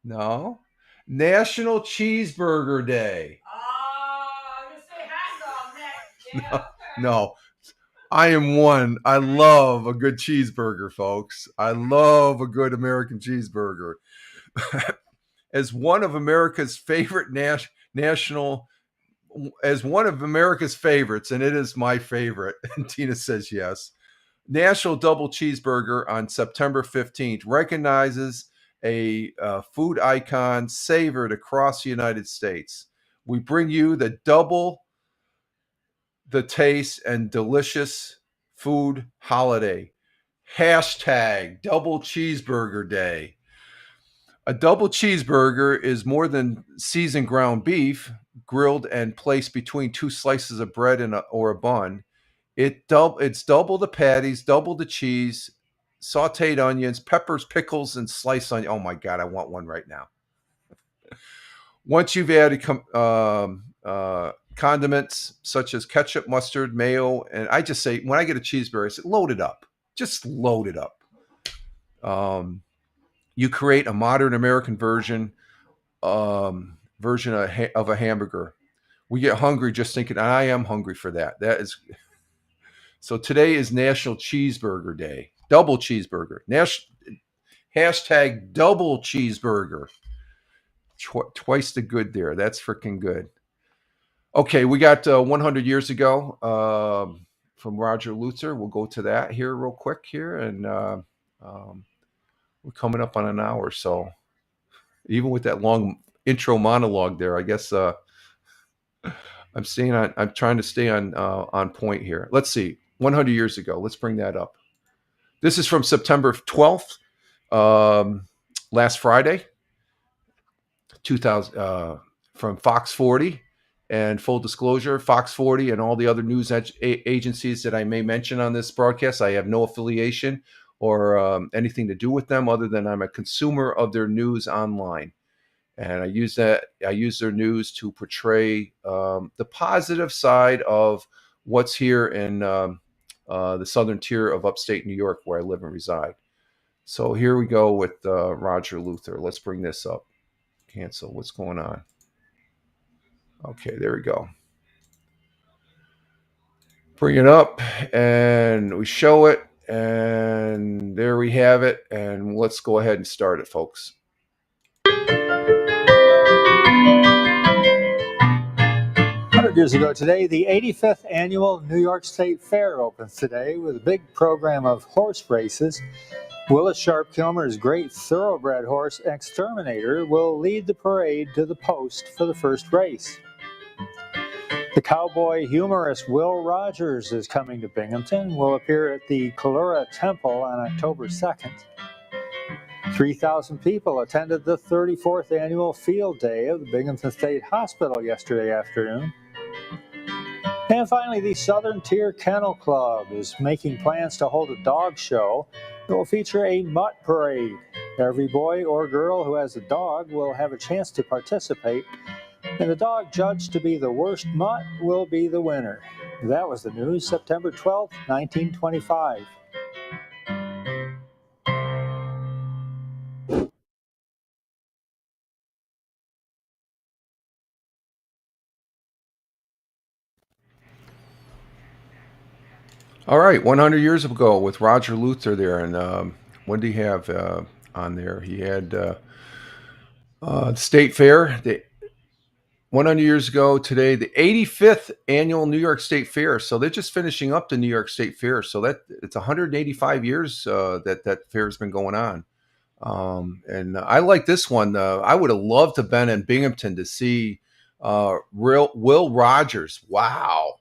No. National Cheeseburger Day. I'm going to say hot dog next. Yeah, okay. No. I am one. I love a good cheeseburger, folks. I love a good American cheeseburger. As one of America's favorite national, as one of America's favorites, and it is my favorite, and Tina says yes, National Double Cheeseburger on September 15th recognizes a food icon savored across the United States. We bring you the double the taste and delicious food holiday. Hashtag Double Cheeseburger Day. A double cheeseburger is more than seasoned ground beef, grilled and placed between two slices of bread or a bun. It's double the patties, double the cheese, sauteed onions, peppers, pickles, and sliced onion. Oh my God, I want one right now. Once you've added condiments such as ketchup, mustard, mayo, and I just say, when I get a cheeseburger, I say, load it up. Just load it up. You create a modern American version of a hamburger. We get hungry just thinking, I am hungry for that. That is so. Today is National Cheeseburger Day. Double cheeseburger. Hashtag double cheeseburger. Twice the good there. That's freaking good. Okay, we got 100 years ago from Roger Luther. We'll go to that here real quick here, and we're coming up on an hour. So even with that long intro monologue there, I guess I'm staying on. I'm trying to stay on point here. Let's see. 100 years ago. Let's bring that up. This is from September 12th, last Friday, 2000, from Fox 40. And full disclosure, Fox 40 and all the other news agencies that I may mention on this broadcast, I have no affiliation or anything to do with them other than I'm a consumer of their news online. And I use their news to portray the positive side of what's here in the southern tier of upstate New York, where I live and reside. So here we go with Roger Luther. Let's bring this up. Cancel. What's going on? Okay, there we go. Bring it up, and we show it, and there we have it. And let's go ahead and start it, folks. 100 years ago today, the 85th annual New York State Fair opens today with a big program of horse races. Willis Sharp Kilmer's great thoroughbred horse, Exterminator, will lead the parade to the post for the first race. The cowboy humorist Will Rogers is coming to Binghamton, will appear at the Kalura Temple on October 2nd. 3,000 people attended the 34th annual field day of the Binghamton State Hospital yesterday afternoon. And finally, the Southern Tier Kennel Club is making plans to hold a dog show that will feature a mutt parade. Every boy or girl who has a dog will have a chance to participate, and the dog judged to be the worst mutt will be the winner. That was the news, September 12, 1925. All right, 100 years ago with Roger Luther there, and what did he have on there? He had the State Fair. 100 years ago today, the 85th annual New York State Fair. So they're just finishing up the New York State Fair. So that it's 185 years that fair has been going on. And I like this one. I would have loved to have been in Binghamton to see Will Rogers. Wow.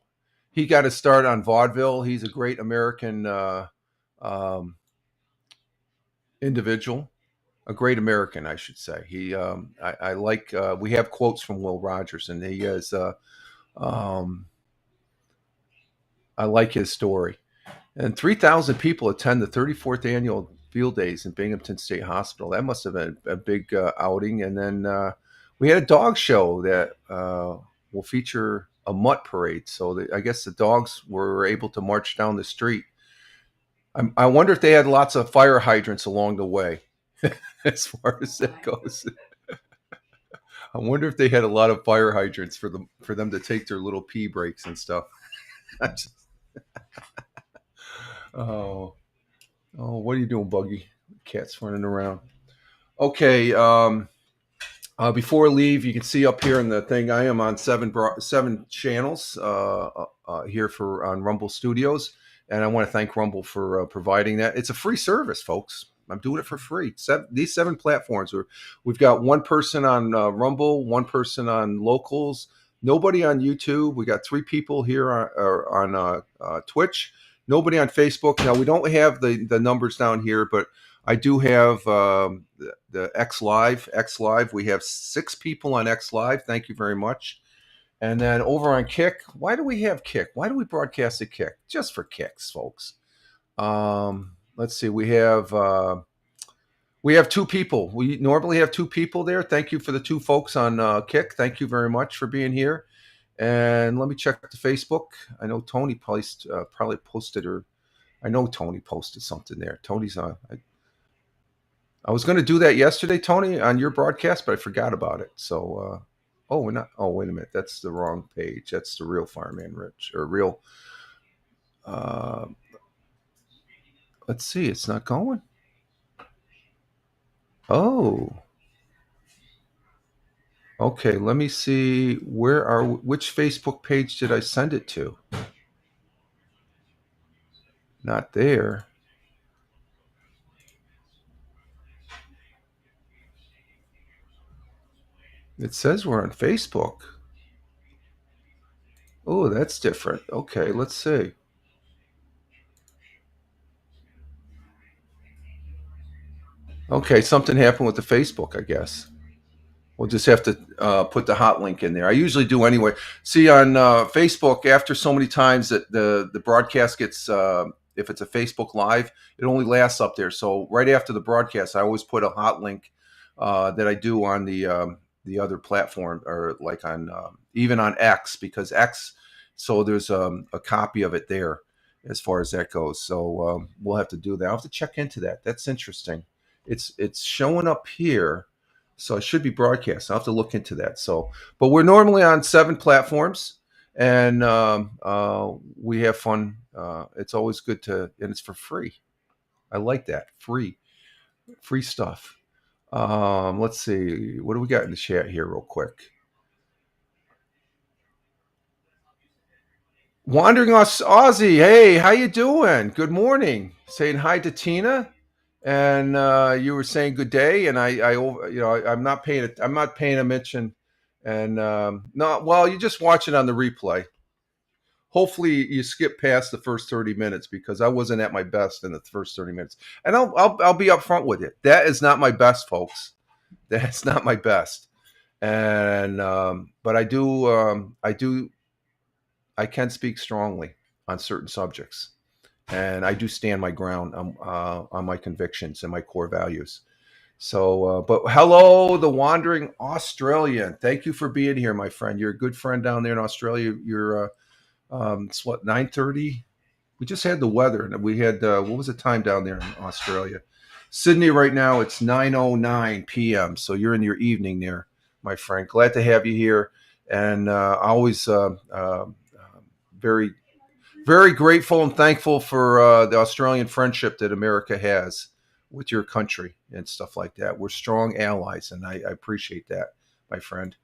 He got to start on vaudeville. He's a great American individual. a great American, I should say. I like. We have quotes from Will Rogers, and he has. Um, I like his story. And 3,000 people attend the 34th annual Field Days in Binghamton State Hospital. That must have been a big outing. And then we had a dog show that will feature a mutt parade. So I guess the dogs were able to march down the street. I wonder if they had lots of fire hydrants along the way, as far as that goes. I wonder if they had a lot of fire hydrants for them to take their little pee breaks and stuff. Oh, oh, what are you doing, Buggy? Cat's running around. Okay. Before I leave, you can see up here in the thing I am on seven channels here for on Rumble Studios, and I want to thank Rumble for providing that. It's a free service, folks. I'm doing it for free. These seven platforms. We've got one person on Rumble, one person on Locals, nobody on YouTube. We got 3 people here on Twitch. Nobody on Facebook. Now we don't have the numbers down here, but I do have the X Live. We have 6 people on X Live. Thank you very much. And then over on Kick, why do we have Kick? Why do we broadcast at Kick? Just for kicks, folks. Let's see. We have 2 people. We normally have 2 people there. Thank you for the 2 folks on Kick. Thank you very much for being here. And let me check the Facebook. I know Tony probably posted, or I know Tony posted something there. Tony's on. I was going to do that yesterday, Tony, on your broadcast, but I forgot about it. So, we're not. Oh, wait a minute. That's the wrong page. That's the real Fireman Rich, or real. Let's see. It's not going. Oh. Okay. Let me see. Which Facebook page did I send it to? Not there. It says we're on Facebook. Oh, that's different. Okay, let's see. Okay, something happened with the Facebook, I guess. We'll just have to put the hot link in there. I usually do anyway. See, on Facebook, after so many times that the broadcast gets, if it's a Facebook Live, it only lasts up there. So right after the broadcast, I always put a hot link that I do on the other platform, or like on even on X, because X. So there's a copy of it there as far as that goes. So we'll have to do that. I'll have to check into that. That's interesting. It's showing up here. So it should be broadcast. I'll have to look into that. So, but we're normally on 7 platforms, and we have fun. It's always good and it's for free. I like that. Free stuff. Let's see. What do we got in the chat here real quick? Wandering Aussie. Hey, how you doing? Good morning. Saying hi to Tina. And you were saying good day, and I'm not paying a mention, and no, well, you just watch it on the replay. Hopefully, you skip past the first 30 minutes, because I wasn't at my best in the first 30 minutes, and I'll be upfront with you. That is not my best, folks. That's not my best, and but I can speak strongly on certain subjects. And I do stand my ground on my convictions and my core values. So, but hello, the wandering Australian. Thank you for being here, my friend. You're a good friend down there in Australia. You're, it's what, 9:30? We just had the weather, and we had what was the time down there in Australia? Sydney right now, it's 9:09 p.m. So you're in your evening there, my friend. Glad to have you here, and always very, very grateful and thankful for the Australian friendship that America has with your country and stuff like that. We're strong allies, and I appreciate that, my friend.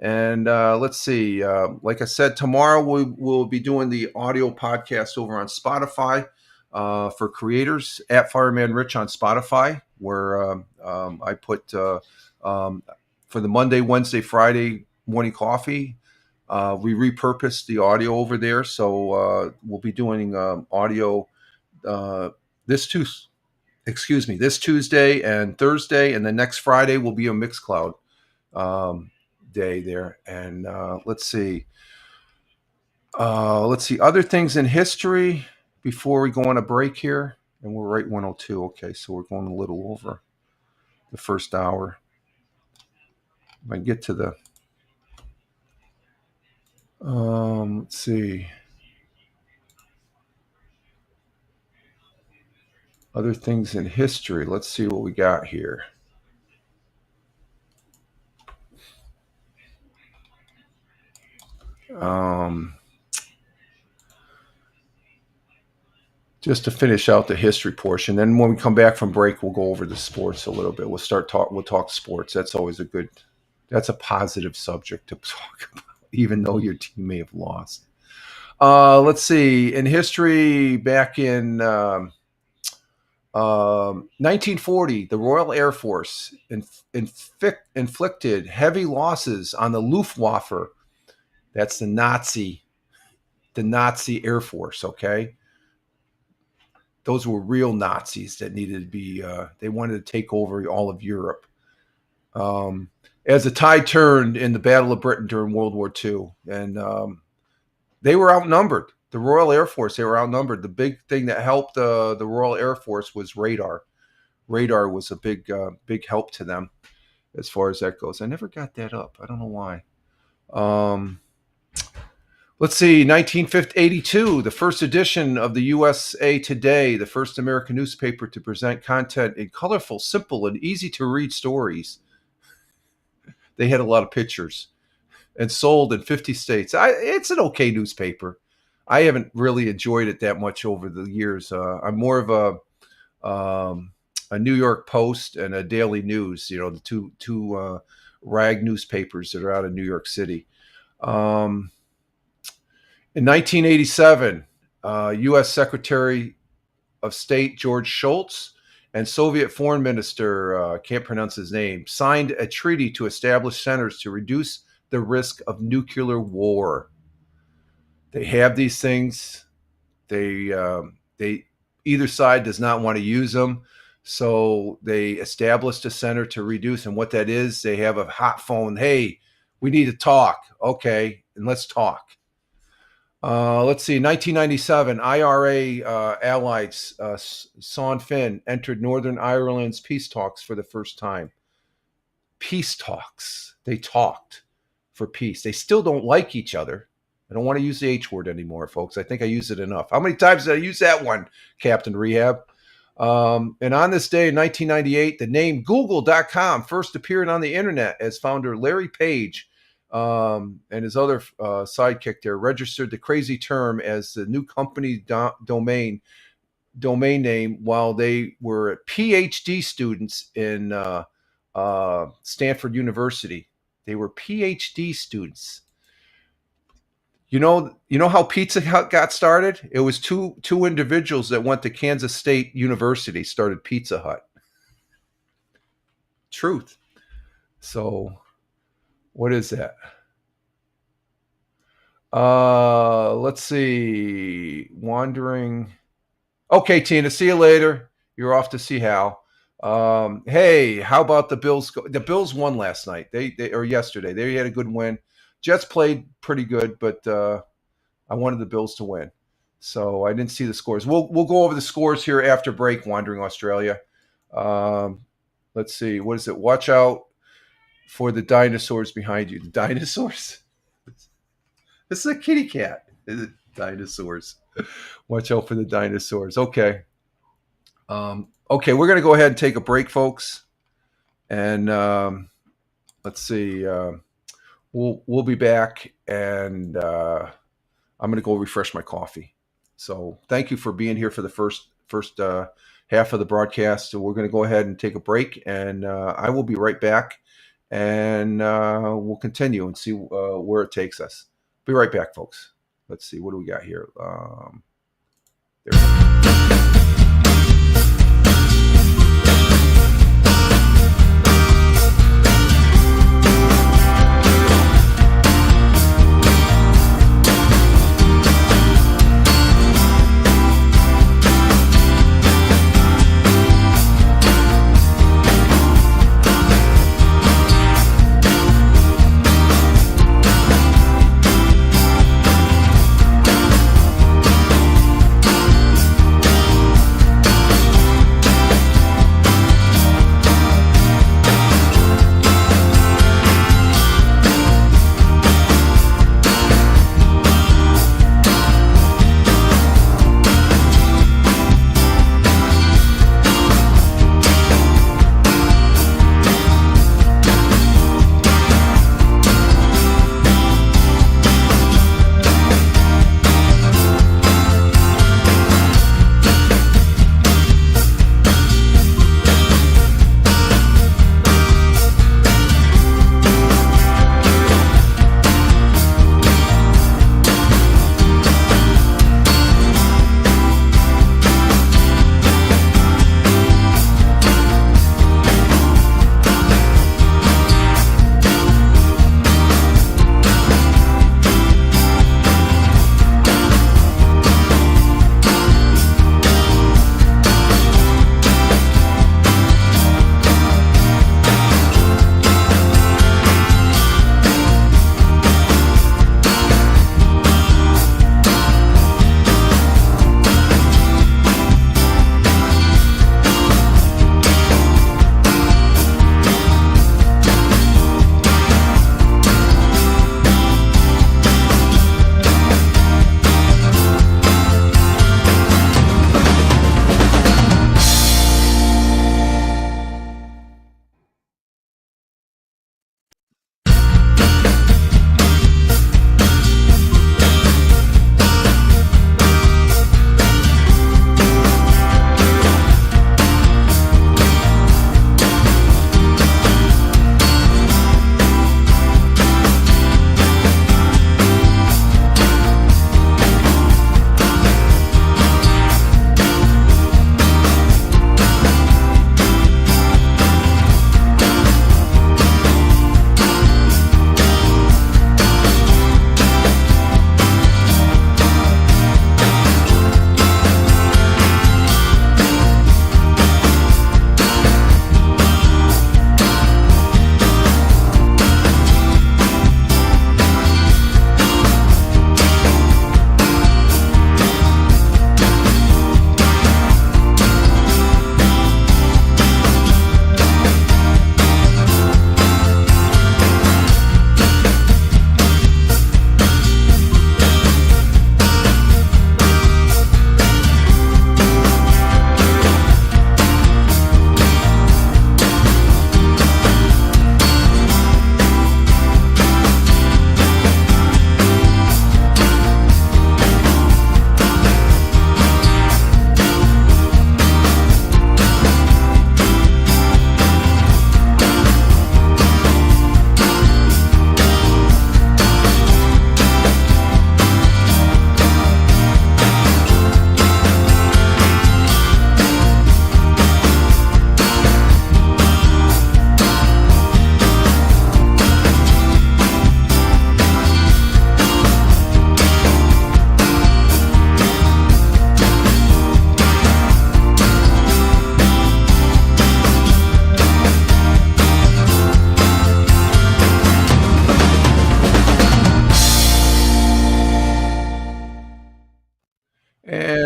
And let's see. Like I said, tomorrow we'll be doing the audio podcast over on Spotify for creators, at Fireman Rich on Spotify, where I put for the Monday, Wednesday, Friday morning coffee. We repurposed the audio over there, so we'll be doing audio this Tuesday. excuse me, this Tuesday and Thursday, and then next Friday will be a mixed cloud day there. And let's see. Other things in history before we go on a break here. And we're right 102. Okay, so we're going a little over the first hour. If I get to the let's see. Other things in history. Let's see what we got here. Just to finish out the history portion. Then when we come back from break, we'll go over the sports a little bit. We'll talk sports. That's always that's a positive subject to talk about, even though your team may have lost. Let's see. In history, back in 1940, the Royal Air Force inflicted heavy losses on the Luftwaffe. That's the Nazi Air Force, okay? Those were real Nazis that needed to be, they wanted to take over all of Europe. As the tide turned in the Battle of Britain during World War II, and they were outnumbered. The Royal Air Force, they were outnumbered. The big thing that helped the Royal Air Force was radar. Radar was a big help to them as far as that goes. I never got that up. I don't know why. Let's see, 1982, the first edition of the USA Today, the first American newspaper to present content in colorful, simple, and easy-to-read stories. They had a lot of pictures and sold in 50 states. It's an okay newspaper. I haven't really enjoyed it that much over the years. I'm more of a New York Post and a Daily News, the two rag newspapers that are out of New York City. In 1987, U.S. Secretary of State George Shultz and Soviet Foreign Minister, can't pronounce his name, signed a treaty to establish centers to reduce the risk of nuclear war. They have these things. They either side does not want to use them, so they established a center to reduce. And what that is, they have a hot phone. Hey, we need to talk. Okay, and let's talk. Let's see, 1997, IRA allies Sinn Féin entered Northern Ireland's peace talks for the first time. Peace talks. They talked for peace. They still don't like each other. I don't want to use the H word anymore, folks. I think I used it enough. How many times did I use that one, Captain Rehab? And on this day in 1998, the name Google.com first appeared on the internet as founder Larry Page and his other sidekick there registered the crazy term as the new company domain name while they were PhD students in Stanford University. They were PhD students. You know how Pizza Hut got started? It was two individuals that went to Kansas State University started Pizza Hut. Truth. So, what is that? Let's see. Wandering. Okay, Tina. See you later. You're off to see Hal. Hey, how about the Bills? The Bills won last night. They or yesterday. They had a good win. Jets played pretty good, but I wanted the Bills to win, so I didn't see the scores. We'll go over the scores here after break. Wandering Australia. Let's see. What is it? Watch out for the dinosaurs behind you. The dinosaurs. This is a kitty cat. Is it dinosaurs? Watch out for the dinosaurs. Okay. Okay, we're gonna go ahead and take a break, folks, and let's see. We'll be back, and I'm going to go refresh my coffee. So thank you for being here for the first half of the broadcast. So we're going to go ahead and take a break, and I will be right back, and we'll continue and see where it takes us. Be right back, folks. Let's see. What do we got here? There we go.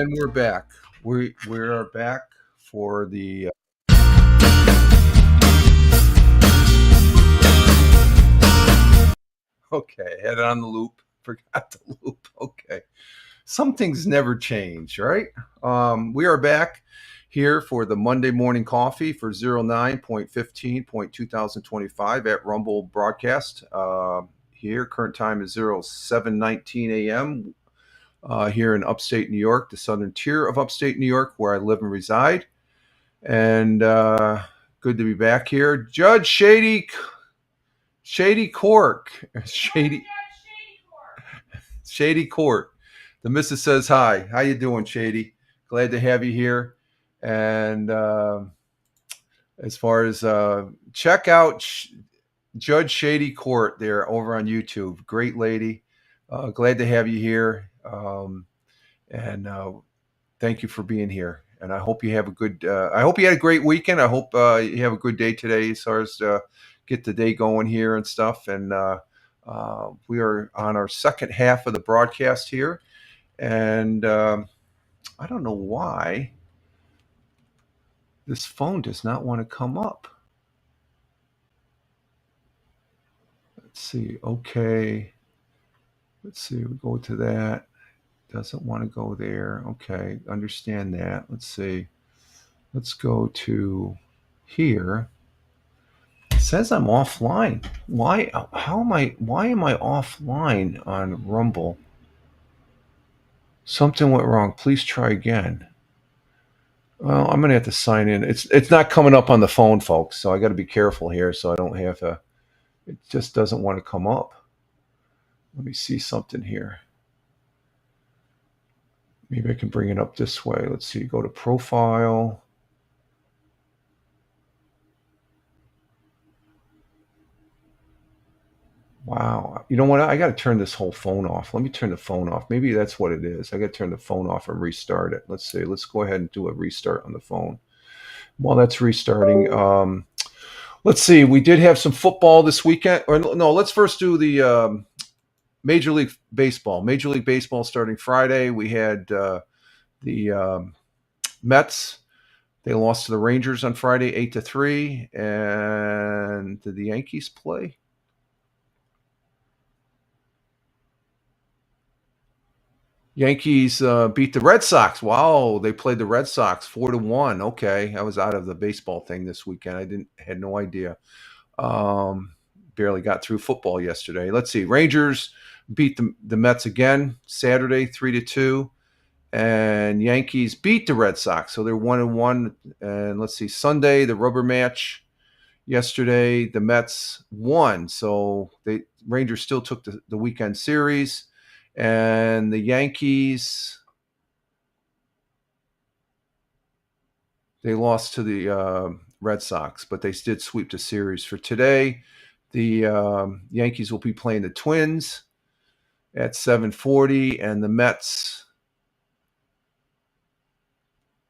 And we're back. We are back for the okay. Had it on the loop. Forgot the loop. Okay. Some things never change, right? We are back here for the Monday morning coffee for 09.15.2025 at Rumble broadcast. Here, current time is 07:19 a.m. Here in upstate New York, the southern tier of upstate New York, where I live and reside. And good to be back here. Judge Shady Court. Shady Court. The missus says hi. How you doing, Shady? Glad to have you here. And as far as check out Judge Shady Court there over on YouTube. Great lady. Glad to have you here. And thank you for being here. And I hope you have a good. I hope you had a great weekend. I hope you have a good day today, as far as get the day going here and stuff. And we are on our second half of the broadcast here, and I don't know why this phone does not want to come up. Let's see. Okay. Let's see. We go to that. Doesn't want to go there. Okay. Understand that. Let's see. Let's go to here. It says I'm offline. Why? How am I? Why am I offline on Rumble? Something went wrong. Please try again. Well, I'm gonna have to sign in. It's not coming up on the phone, folks. So I got to be careful here, so I don't have to. It just doesn't want to come up. Let me see something here. Maybe I can bring it up this way. Let's see. Go to profile. Wow. You know what? I got to turn this whole phone off. Let me turn the phone off. Maybe that's what it is. I got to turn the phone off and restart it. Let's see. Let's go ahead and do a restart on the phone. While that's restarting, let's see. We did have some football this weekend. Or no, let's first do the Major League Baseball. Major League Baseball starting Friday. We had the Mets. They lost to the Rangers on Friday, 8-3. And did the Yankees play? Yankees beat the Red Sox. Wow, they played the Red Sox 4-1. Okay, I was out of the baseball thing this weekend. Had no idea. Barely got through football yesterday. Let's see. Rangers beat the Mets again Saturday 3-2, and Yankees beat the Red Sox, so they're 1-1. And let's see. Sunday, the rubber match. Yesterday, the Mets won, so the Rangers still took the weekend series. And the Yankees, they lost to the Red Sox, but they did sweep the series. For today, the Yankees will be playing the Twins at 7:40, and the Mets,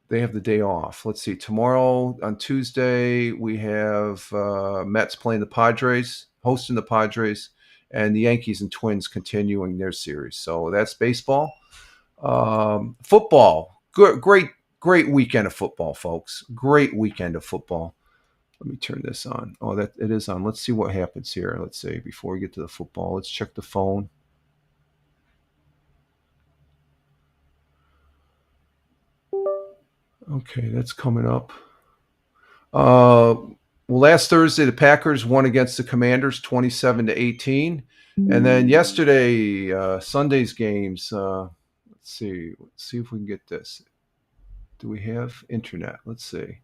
they have the day off. Let's see. Tomorrow on Tuesday, we have Mets playing the Padres, hosting the Padres, and the Yankees and Twins continuing their series. So that's baseball. Football. Great weekend of football, folks. Great weekend of football. Let me turn this on. Oh, that it is on. Let's see what happens here. Let's see. Before we get to the football, let's check the phone. Okay, that's coming up. Well, last Thursday, the Packers won against the Commanders 27-18. And then yesterday, Sunday's games, let's see if we can get this. Do we have internet? Let's see.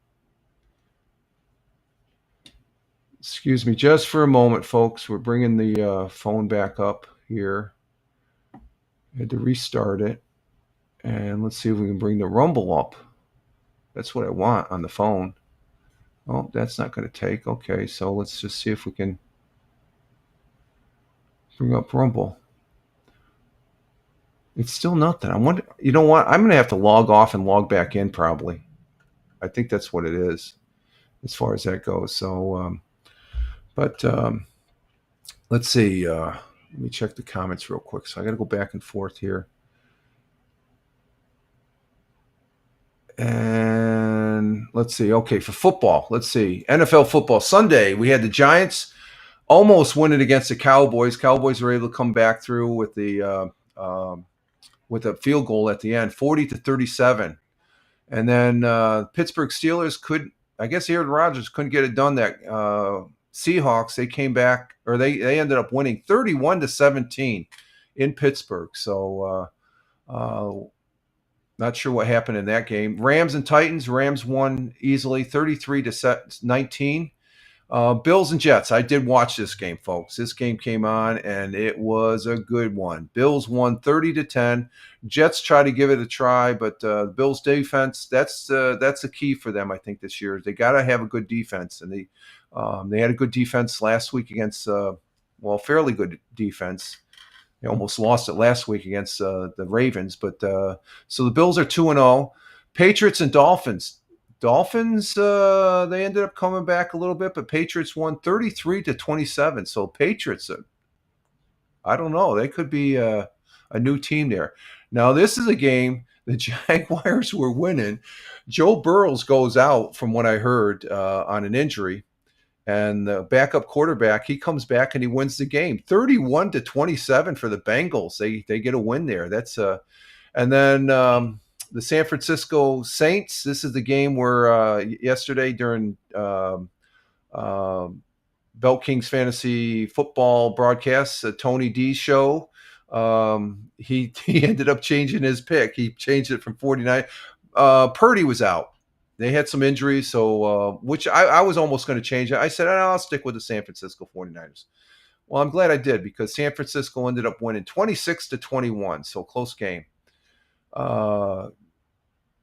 Excuse me just for a moment, folks. We're bringing the phone back up here. I had to restart it. And let's see if we can bring the Rumble up. That's what I want on the phone. Oh, that's not going to take. Okay, so let's just see if we can bring up Rumble. It's still nothing. I wonder. You know what? I'm going to have to log off and log back in probably. I think that's what it is, as far as that goes. So, let's see. Let me check the comments real quick. So I got to go back and forth here. And let's see. Okay, for football, let's see. NFL football Sunday, we had the Giants almost winning against the Cowboys. Cowboys were able to come back through with a field goal at the end, 40-37. And then Pittsburgh Steelers could, I guess Aaron Rodgers couldn't get it done. That Seahawks, they came back, or they ended up winning 31-17 in Pittsburgh. So not sure what happened in that game. Rams and Titans. Rams won easily, 33-19. Bills and Jets. I did watch this game, folks. This game came on, and it was a good one. Bills won 30-10. Jets tried to give it a try, but the Bills' defense, that's the key for them, I think, this year. They got to have a good defense, and they had a good defense last week against, fairly good defense. They almost lost it last week against the Ravens. But so the Bills are 2-0. Patriots and Dolphins. Dolphins, they ended up coming back a little bit, but Patriots won 33-27. So Patriots, I don't know. They could be a new team there. Now, this is a game the Jaguars were winning. Joe Burrows goes out, from what I heard, on an injury. And the backup quarterback, he comes back and he wins the game, 31-27 for the Bengals. They get a win there. That's and then the San Francisco Saints. This is the game where yesterday during Belt Kings Fantasy Football broadcast, Tony D's show, he ended up changing his pick. He changed it from 49. Purdy was out. They had some injuries, so which I was almost going to change it. I said, I'll stick with the San Francisco 49ers. Well, I'm glad I did, because San Francisco ended up winning 26-21, so close game.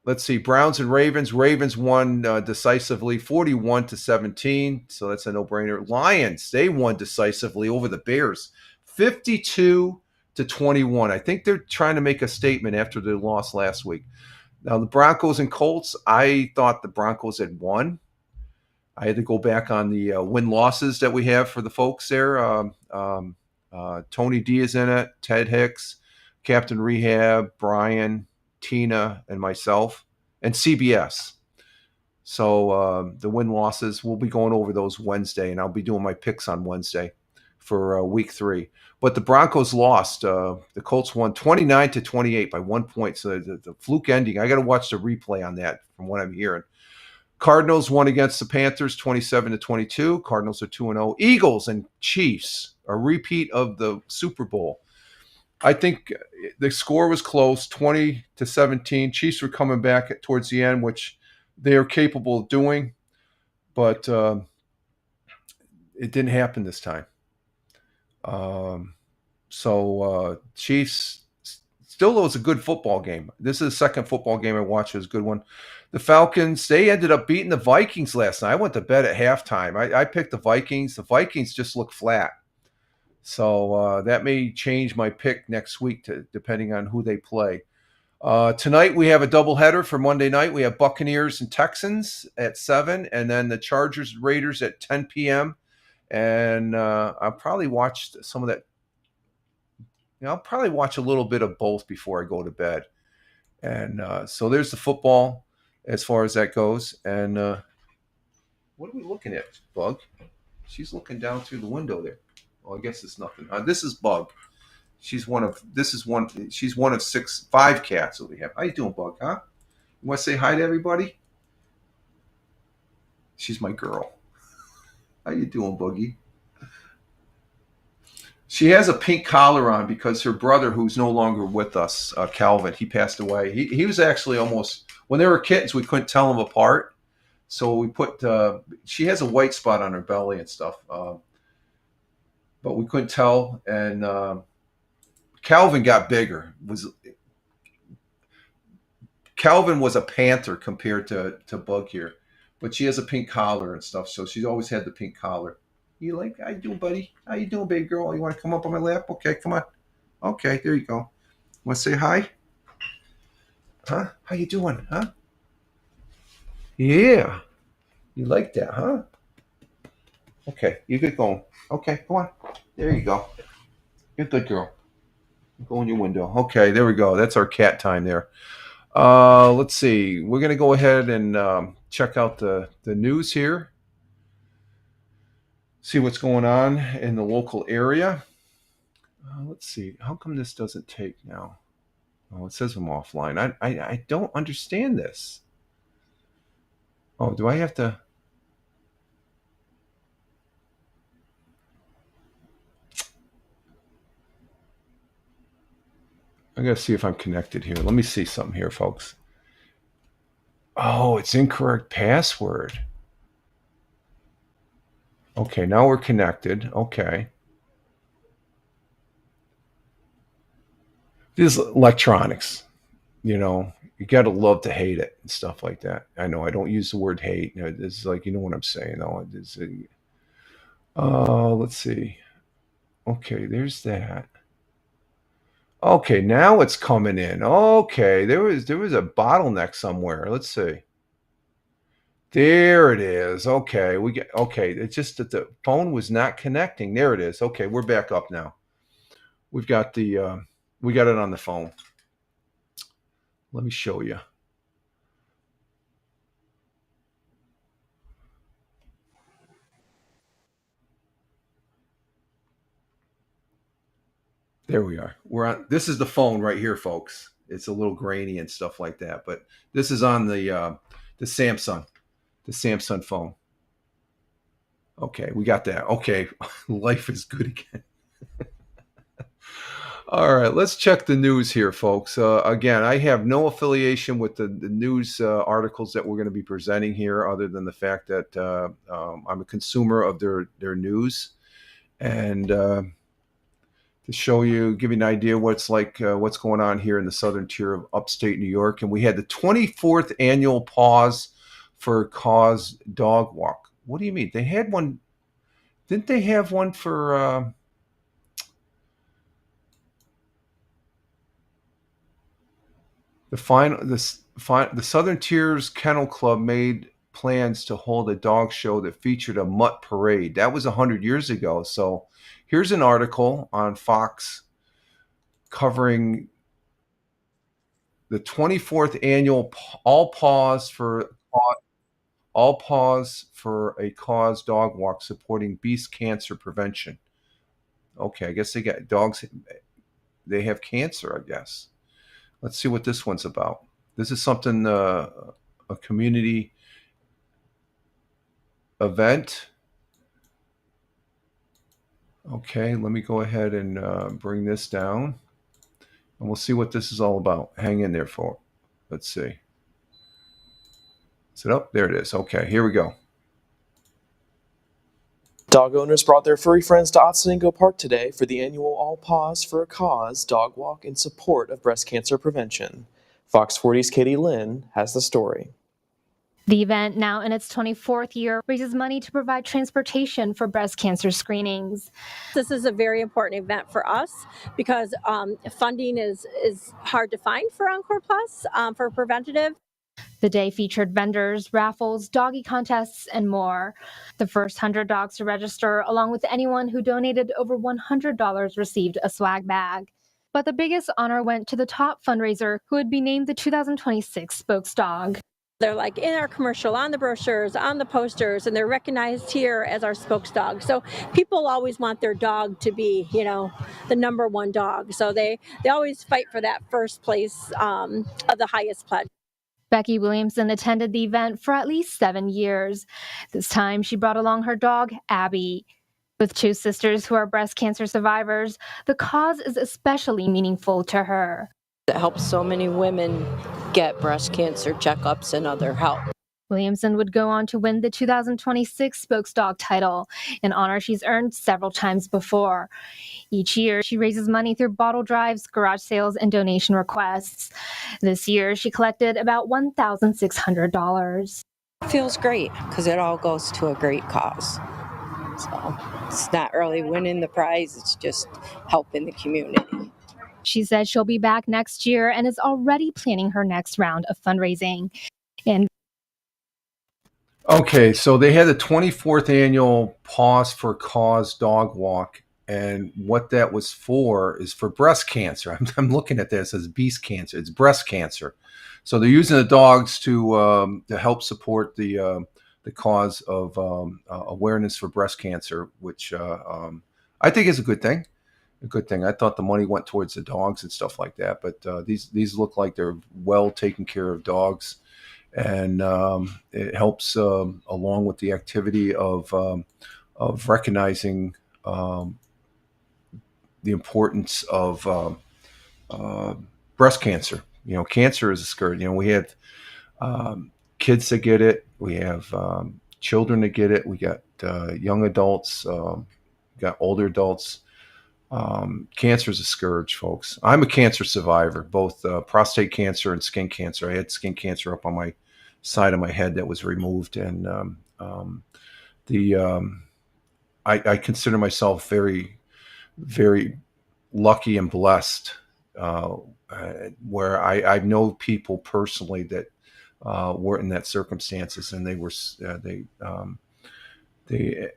Let's see, Browns and Ravens. Ravens won decisively, 41-17, so that's a no-brainer. Lions, they won decisively over the Bears, 52-21. I think they're trying to make a statement after their loss last week. Now, the Broncos and Colts, I thought the Broncos had won. I had to go back on the win-losses that we have for the folks there. Tony D is in it, Ted Hicks, Captain Rehab, Brian, Tina, and myself, and CBS. So the win-losses, we'll be going over those Wednesday, and I'll be doing my picks on Wednesday for week 3. But the Broncos lost. The Colts won 29-28 by 1 point. So the fluke ending, I got to watch the replay on that from what I'm hearing. Cardinals won against the Panthers 27-22. Cardinals are 2-0. Eagles and Chiefs, a repeat of the Super Bowl. I think the score was close, 20-17. Chiefs were coming back towards the end, which they are capable of doing. But it didn't happen this time. So Chiefs, still though, it's a good football game. This is the second football game I watched. It was a good one. The Falcons, they ended up beating the Vikings last night. I went to bed at halftime. I picked the Vikings. The Vikings just look flat. So that may change my pick next week, depending on who they play. Tonight we have a doubleheader for Monday night. We have Buccaneers and Texans at 7, and then the Chargers Raiders at 10 p.m. And I'll probably watch some of that. I'll probably watch a little bit of both before I go to bed. And so there's the football as far as that goes. And what are we looking at, Bug? She's looking down through the window there. Oh, I guess it's nothing. This is Bug. She's one of 5 cats that we have. How you doing, Bug? Huh? You want to say hi to everybody? She's my girl. How you doing, Boogie? She has a pink collar on because her brother, who's no longer with us, Calvin, he passed away. He was actually almost, when they were kittens, we couldn't tell them apart. So we put, she has a white spot on her belly and stuff, but we couldn't tell. And Calvin got bigger. Calvin was a panther compared to Bug here. But she has a pink collar and stuff, so she's always had the pink collar. You like, how you doing, buddy? How you doing, baby girl? You want to come up on my lap? Okay, come on. Okay, there you go. Want to say hi? Huh? How you doing, huh? Yeah. You like that, huh? Okay, you get going. Okay, come on. There you go. You're a good girl. Go in your window. Okay, there we go. That's our cat time there. Let's see. We're going to go ahead and check out the news here, see what's going on in the local area. Let's see. How come this doesn't take now? Oh, it says I'm offline. I don't understand this. Oh, do I have to? I got to see if I'm connected here. Let me see something here, folks. Oh, it's incorrect password. Okay, now we're connected. Okay. This is electronics. You got to love to hate it and stuff like that. I know I don't use the word hate. It's like, you know what I'm saying. No, let's see. Okay, there's that. Okay, now it's coming in. Okay, there was a bottleneck somewhere. Let's see. There it is. Okay, okay. It's just that the phone was not connecting. There it is. Okay, we're back up now. We've got we got it on the phone. Let me show you. There we are. We're on. This is the phone right here, folks. It's a little grainy and stuff like that, but this is on the Samsung phone. Okay, we got that. Okay, life is good again. All right, let's check the news here, folks. Again, I have no affiliation with the news articles that we're going to be presenting here, other than the fact that I'm a consumer of their news, and to show you, give you an idea what's going on here in the southern tier of upstate New York. And we had the 24th annual Pause for Cause dog walk. What do you mean? They had one. Didn't they have one for the Southern Tiers Kennel Club made plans to hold a dog show that featured a mutt parade. That was 100 years ago. So here's an article on Fox covering the 24th annual All Paws for a Cause dog walk supporting beast cancer prevention. Okay, I guess they got dogs. They have cancer, I guess. Let's see what this one's about. This is something, a community event. Okay, let me go ahead and bring this down, and we'll see what this is all about. Hang in there for. Let's see. Is it up? There it is. Okay, here we go. Dog owners brought their furry friends to Otsego Park today for the annual All Paws for a Cause dog walk in support of breast cancer prevention. Fox 40's Katie Lynn has the story. The event, now in its 24th year, raises money to provide transportation for breast cancer screenings. This is a very important event for us because funding is hard to find for Encore Plus for preventative. The day featured vendors, raffles, doggy contests, and more. The first 100 dogs to register, along with anyone who donated over $100, received a swag bag. But the biggest honor went to the top fundraiser, who would be named the 2026 Spokes Dog. They're like in our commercial, on the brochures, on the posters, and they're recognized here as our spokes dog. So people always want their dog to be, the number one dog. So they always fight for that first place of the highest pledge. Becky Williamson attended the event for at least 7 years. This time, she brought along her dog, Abby. With 2 sisters who are breast cancer survivors, the cause is especially meaningful to her. It helps so many women get breast cancer checkups and other help. Williamson would go on to win the 2026 Spokes Dog title, an honor she's earned several times before. Each year, she raises money through bottle drives, garage sales, and donation requests. This year, she collected about $1,600. It feels great because it all goes to a great cause. So it's not really winning the prize, it's just helping the community. She said she'll be back next year and is already planning her next round of fundraising. Okay, so they had the 24th annual Pause for Cause dog walk, And what that was for is for breast cancer. I'm looking at this as beast cancer. It's breast cancer. So they're using the dogs to help support the cause of awareness for breast cancer, which I think is a good thing. A good thing. I thought the money went towards the dogs and stuff like that, but these look like they're well taken care of dogs, and it helps along with the activity of recognizing um, the importance of breast cancer. Cancer is a scourge. We have kids that get it. We have children that get it. We got young adults. Got older adults. Cancer is a scourge, folks. I'm a cancer survivor, both prostate cancer and skin cancer. I had skin cancer up on my side of my head that was removed, and the I consider myself very, very lucky and blessed, where I know people personally that were in that circumstances, and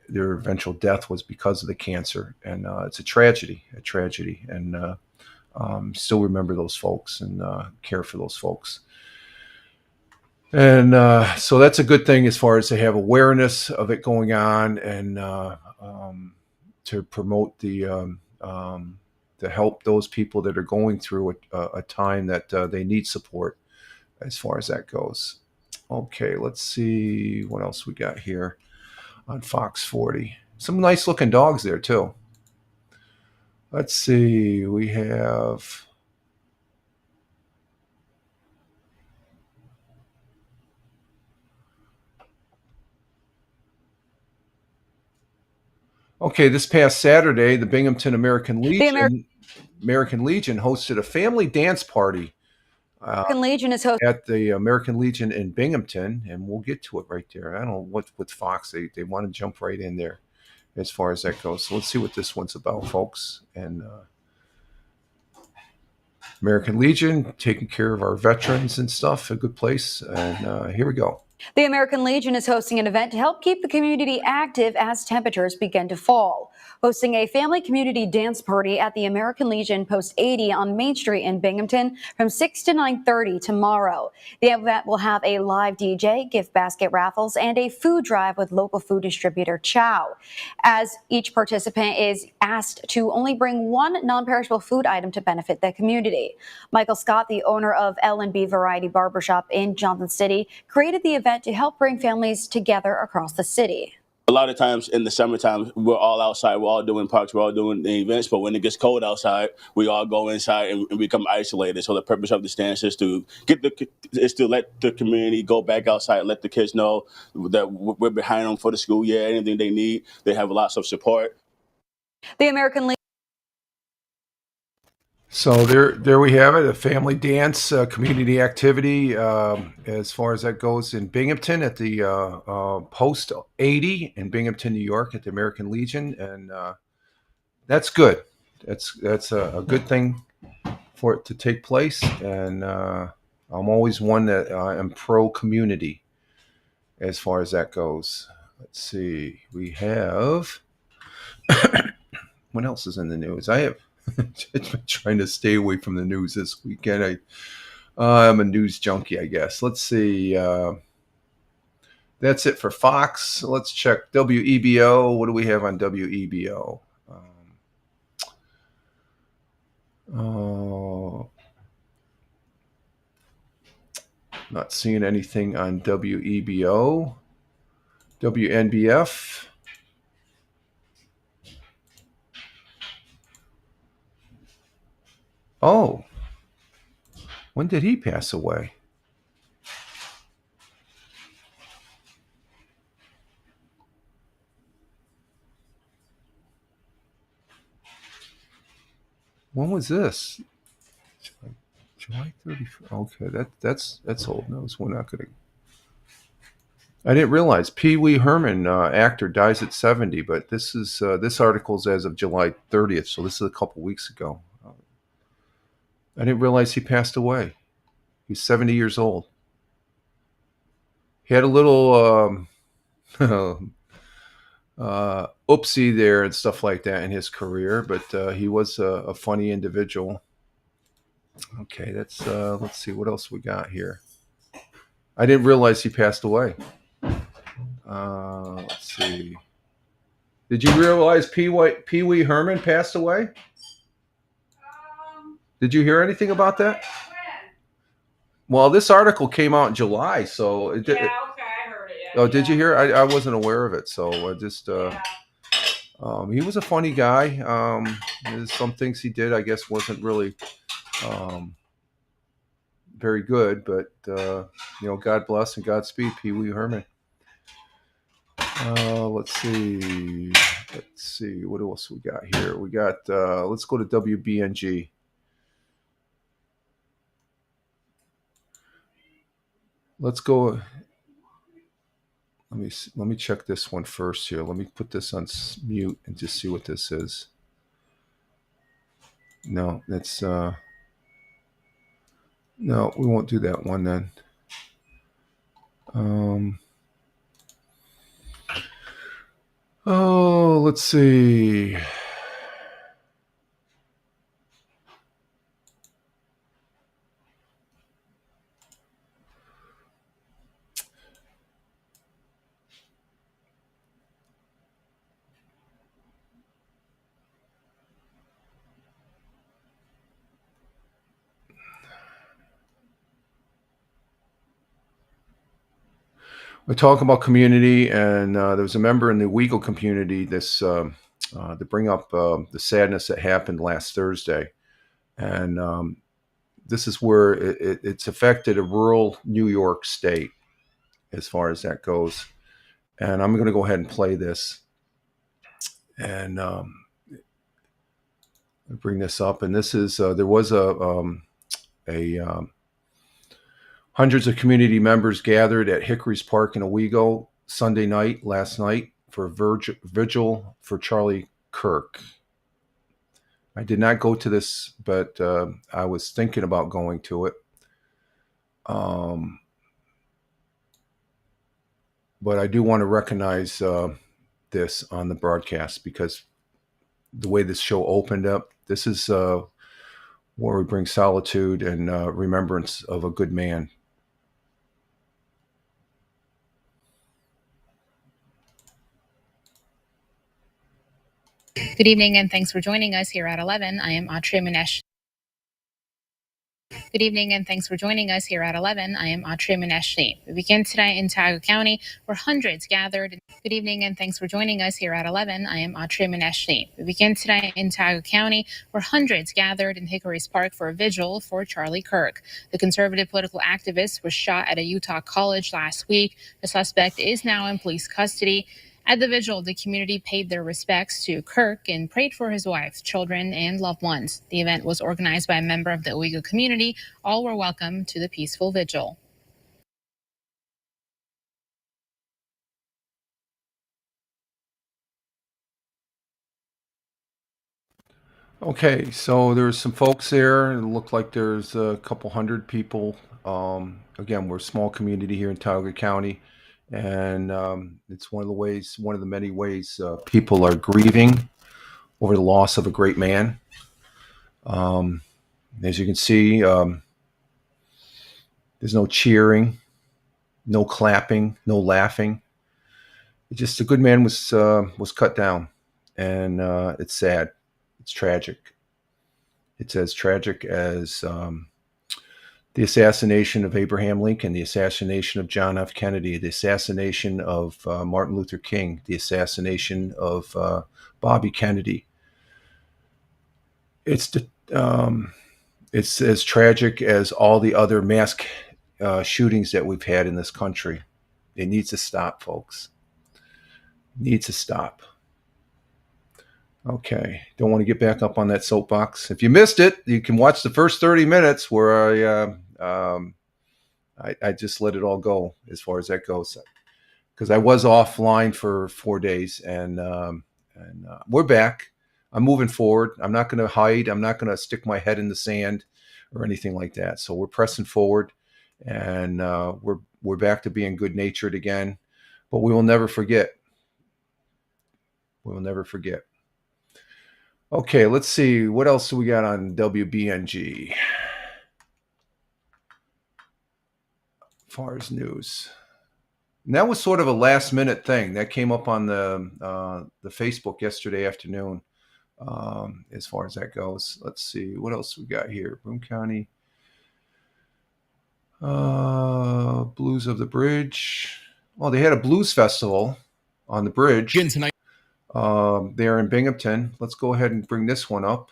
their eventual death was because of the cancer, and it's a tragedy, and still remember those folks and care for those folks. And so that's a good thing as far as to have awareness of it going on, and to promote to help those people that are going through a time that they need support as far as that goes. Okay, let's see what else we got here on Fox 40. Some nice looking dogs there too. Let's see, we have this past Saturday, the Binghamton American Legion hosted a family dance party at the American Legion in Binghamton, and we'll get to it right there. I don't know what with Fox, they want to jump right in there as far as that goes. So let's see what this one's about, folks. And American Legion taking care of our veterans and stuff, a good place. And here we go. The American Legion is hosting an event to help keep the community active as temperatures begin to fall. Hosting a family community dance party at the American Legion Post 80 on Main Street in Binghamton from 6 to 9:30 tomorrow. The event will have a live DJ, gift basket raffles, and a food drive with local food distributor Chow. As each participant is asked to only bring one non-perishable food item to benefit the community. Michael Scott, the owner of L&B Variety Barbershop in Johnson City, created the event to help bring families together across the city. A lot of times in the summertime, we're all outside, we're all doing parks, we're all doing the events, but when it gets cold outside, we all go inside and become isolated. So the purpose of the stance is to let the community go back outside, let the kids know that we're behind them for the school year, anything they need, they have lots of support. The American Legion. So there we have it, a family dance community activity as far as that goes in Binghamton at the Post 80 in Binghamton, New York at the American Legion, and that's good. That's a good thing for it to take place, and I'm always one that I'm pro community as far as that goes. Let's see, we have what else is in the news? I have just been trying to stay away from the news this weekend. I'm a news junkie, I guess. Let's see. That's it for Fox. Let's check WEBO. What do we have on WEBO? Not seeing anything on WEBO. WNBF. Oh, when did he pass away? When was this? July 31st. Okay, that's old news. We're not gonna. I didn't realize Pee Wee Herman, actor, dies at 70. But this article's as of July 30th, so this is a couple weeks ago. I didn't realize he passed away. He's 70 years old. He had a little oopsie there and stuff like that in his career, but he was a funny individual. Okay, that's let's see what else we got here. I didn't realize he passed away. Let's see. Did you realize Pee Wee Herman passed away? Did you hear anything about that? Well, this article came out in July, so it did. Yeah, okay, I heard it. Oh, did you hear? I wasn't aware of it, so I just. He was a funny guy. There's some things he did, I guess, wasn't really very good, but God bless and Godspeed, Pee Wee Herman. Let's see. What else we got here? We got. Let's go to WBNG. Let's go. Let me check this one first here. Let me put this on mute and just see what this is. No, that's no, we won't do that one then. Oh, let's see. We're talking about community, and there was a member in the Uyghur community to bring up the sadness that happened last Thursday. And this is where it's affected a rural New York state as far as that goes. And I'm going to go ahead and play this. And bring this up. And this is, there was hundreds of community members gathered at Hickory's Park in Owego last night for a vigil for Charlie Kirk. I did not go to this, but I was thinking about going to it. But I do want to recognize this on the broadcast because the way this show opened up, this is where we bring solitude and remembrance of a good man. Good evening and thanks for joining us here at 11. I am Audrey Manesh. Good evening and thanks for joining us here at 11. I am Audrey Maneshli. We begin tonight in Tioga County where hundreds gathered. Good evening and thanks for joining us here at 11. I am Audrey Maneshli. We begin tonight in Tioga County where hundreds gathered in Hickory's Park for a vigil for Charlie Kirk. The conservative political activist was shot at a Utah college last week. The suspect is now in police custody. At the vigil, the community paid their respects to Kirk and prayed for his wife, children, and loved ones. The event was organized by a member of the Uyghur community. All were welcome to the peaceful vigil. Okay, so there's some folks there. It looked like there's a couple hundred people. Again, we're a small community here in Tioga County. And it's one of the many ways people are grieving over the loss of a great man. As you can see, there's no cheering, no clapping, no laughing. Just a good man was cut down, and it's sad. It's tragic. It's as tragic as the assassination of Abraham Lincoln, the assassination of John F. Kennedy, the assassination of Martin Luther King, the assassination of Bobby Kennedy. It's as tragic as all the other mass shootings that we've had in this country. It needs to stop, folks. It needs to stop. Okay, don't want to get back up on that soapbox. If you missed it, you can watch the first 30 minutes where I just let it all go as far as that goes, because I was offline for 4 days, and we're back. I'm moving forward. I'm not going to hide. I'm not going to stick my head in the sand or anything like that. So we're pressing forward, and we're back to being good natured again. But we will never forget. We'll never forget. Okay, let's see. What else do we got on WBNG? As far as news. And that was sort of a last minute thing that came up on the Facebook yesterday afternoon. As far as that goes, let's see what else we got here. Broome County Blues of the Bridge. Well, they had a blues festival on the bridge tonight. There in Binghamton. Let's go ahead and bring this one up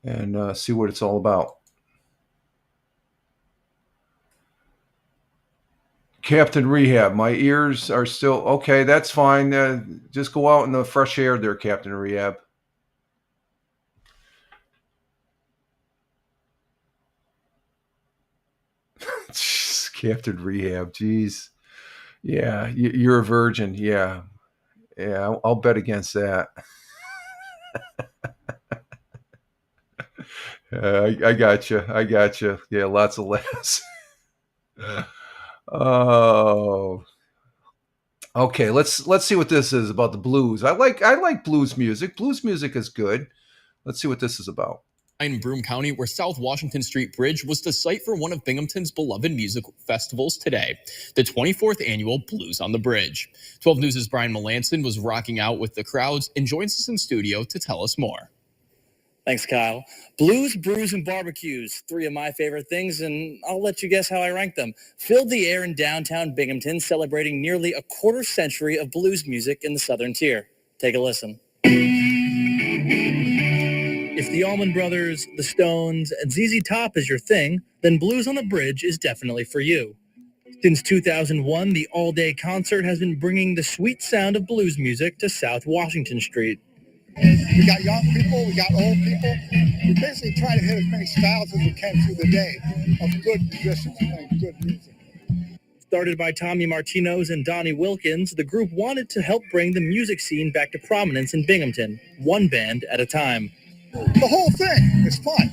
and see what it's all about. Captain Rehab, my ears are still okay. That's fine. Just go out in the fresh air there, Captain Rehab. Captain Rehab, geez. Yeah, you're a virgin. Yeah, I'll bet against that. I got you. I got you. Yeah, lots of laughs. Oh, okay. Let's see what this is about the blues. I like blues music. Blues music is good. Let's see what this is about. In Broome County, where South Washington Street Bridge was the site for one of Binghamton's beloved music festivals today, the 24th annual Blues on the Bridge. 12 News' Brian Melanson was rocking out with the crowds and joins us in studio to tell us more. Thanks, Kyle. Blues, brews, and barbecues, three of my favorite things, and I'll let you guess how I rank them. Filled the air in downtown Binghamton, celebrating nearly a quarter century of blues music in the Southern Tier. Take a listen. If the Allman Brothers, the Stones, and ZZ Top is your thing, then Blues on the Bridge is definitely for you. Since 2001, the all-day concert has been bringing the sweet sound of blues music to South Washington Street. We got young people, we got old people. We basically try to hit as many styles as we can through the day of good musicians playing good music. Started by Tommy Martinos and Donnie Wilkins, the group wanted to help bring the music scene back to prominence in Binghamton, one band at a time. The whole thing is fun.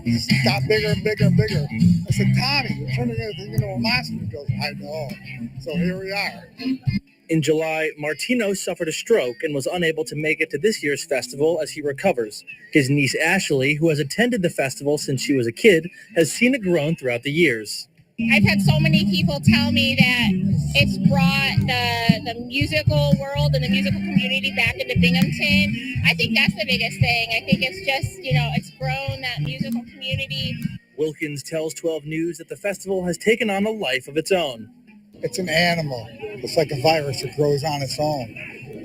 It got bigger and bigger and bigger. I said, Tommy, you're turning everything into a monster. He goes, I know. So here we are. In July, Martino suffered a stroke and was unable to make it to this year's festival as he recovers. His niece Ashley, who has attended the festival since she was a kid, has seen it grown throughout the years. I've had so many people tell me that it's brought the musical world and the musical community back into Binghamton. I think that's the biggest thing. I think it's just, it's grown that musical community. Wilkins tells 12 News that the festival has taken on a life of its own. It's an animal. It's like a virus that grows on its own.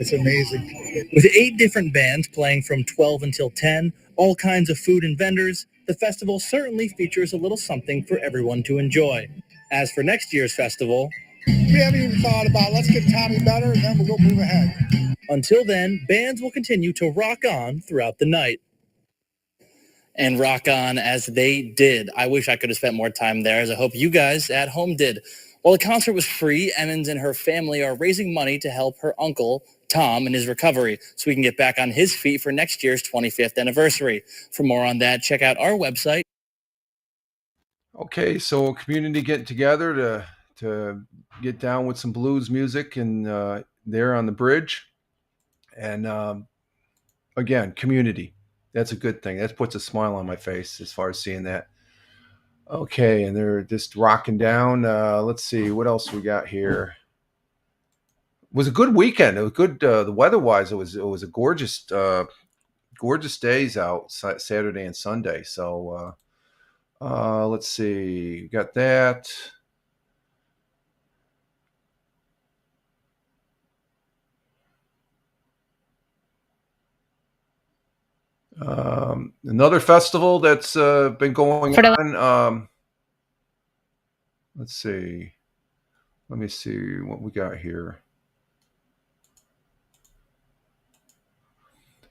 It's amazing. With 8 different bands playing from 12 until 10, all kinds of food and vendors, the festival certainly features a little something for everyone to enjoy. As for next year's festival, we haven't even thought about, let's get Tommy better and then we'll go move ahead. Until then, bands will continue to rock on throughout the night. And rock on as they did. I wish I could have spent more time there, as I hope you guys at home did. While the concert was free, Emmons and her family are raising money to help her uncle, Tom, in his recovery, so he can get back on his feet for next year's 25th anniversary. For more on that, check out our website. Okay, so community getting together to get down with some blues music and there on the bridge. And again, community. That's a good thing. That puts a smile on my face as far as seeing that. Okay, and they're just rocking down. Let's see, what else we got here? It was a good weekend. It was good. The weather-wise, it was a gorgeous days out Saturday and Sunday. So let's see, we got that. Another festival that's been going on. Let's see. Let me see what we got here.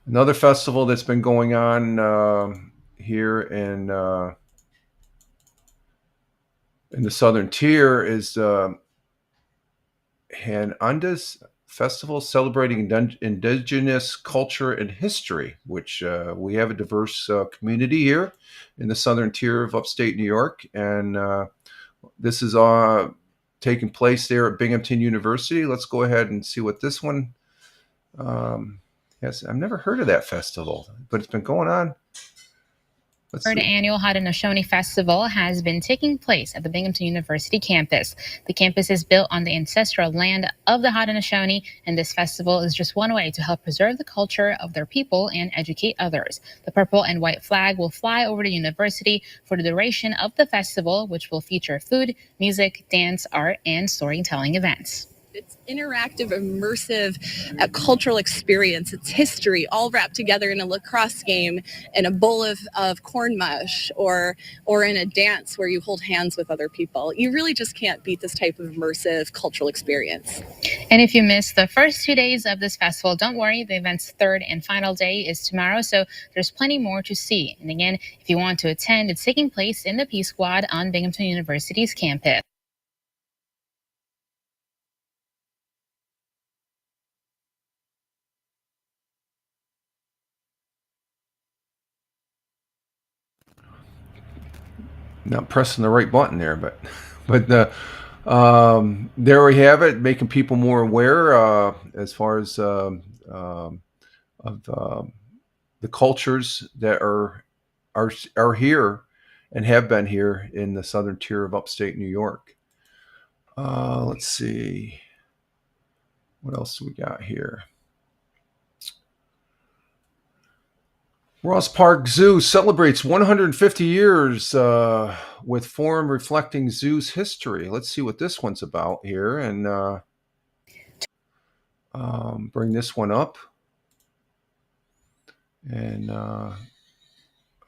Another festival that's been going on here in the Southern Tier is Hananda's Festival celebrating indigenous culture and history, which we have a diverse community here in the Southern Tier of upstate New York. And this is taking place there at Binghamton University. Let's go ahead and see what this one Yes, I've never heard of that festival, but it's been going on. The third annual Haudenosaunee Festival has been taking place at the Binghamton University campus. The campus is built on the ancestral land of the Haudenosaunee, and this festival is just one way to help preserve the culture of their people and educate others. The purple and white flag will fly over the university for the duration of the festival, which will feature food, music, dance, art, and storytelling events. It's interactive, immersive, cultural experience. It's history all wrapped together in a lacrosse game, in a bowl of corn mush, or in a dance where you hold hands with other people. You really just can't beat this type of immersive cultural experience. And if you missed the first 2 days of this festival, don't worry. The event's third and final day is tomorrow, so there's plenty more to see. And again, if you want to attend, it's taking place in the P Squad on Binghamton University's campus. Not pressing the right button there, but there we have it, making people more aware as far as of the cultures that are here and have been here in the southern tier of upstate New York. Let's see, what else we got here. Ross Park Zoo celebrates 150 years with forum reflecting zoo's history. Let's see what this one's about here, and bring this one up. And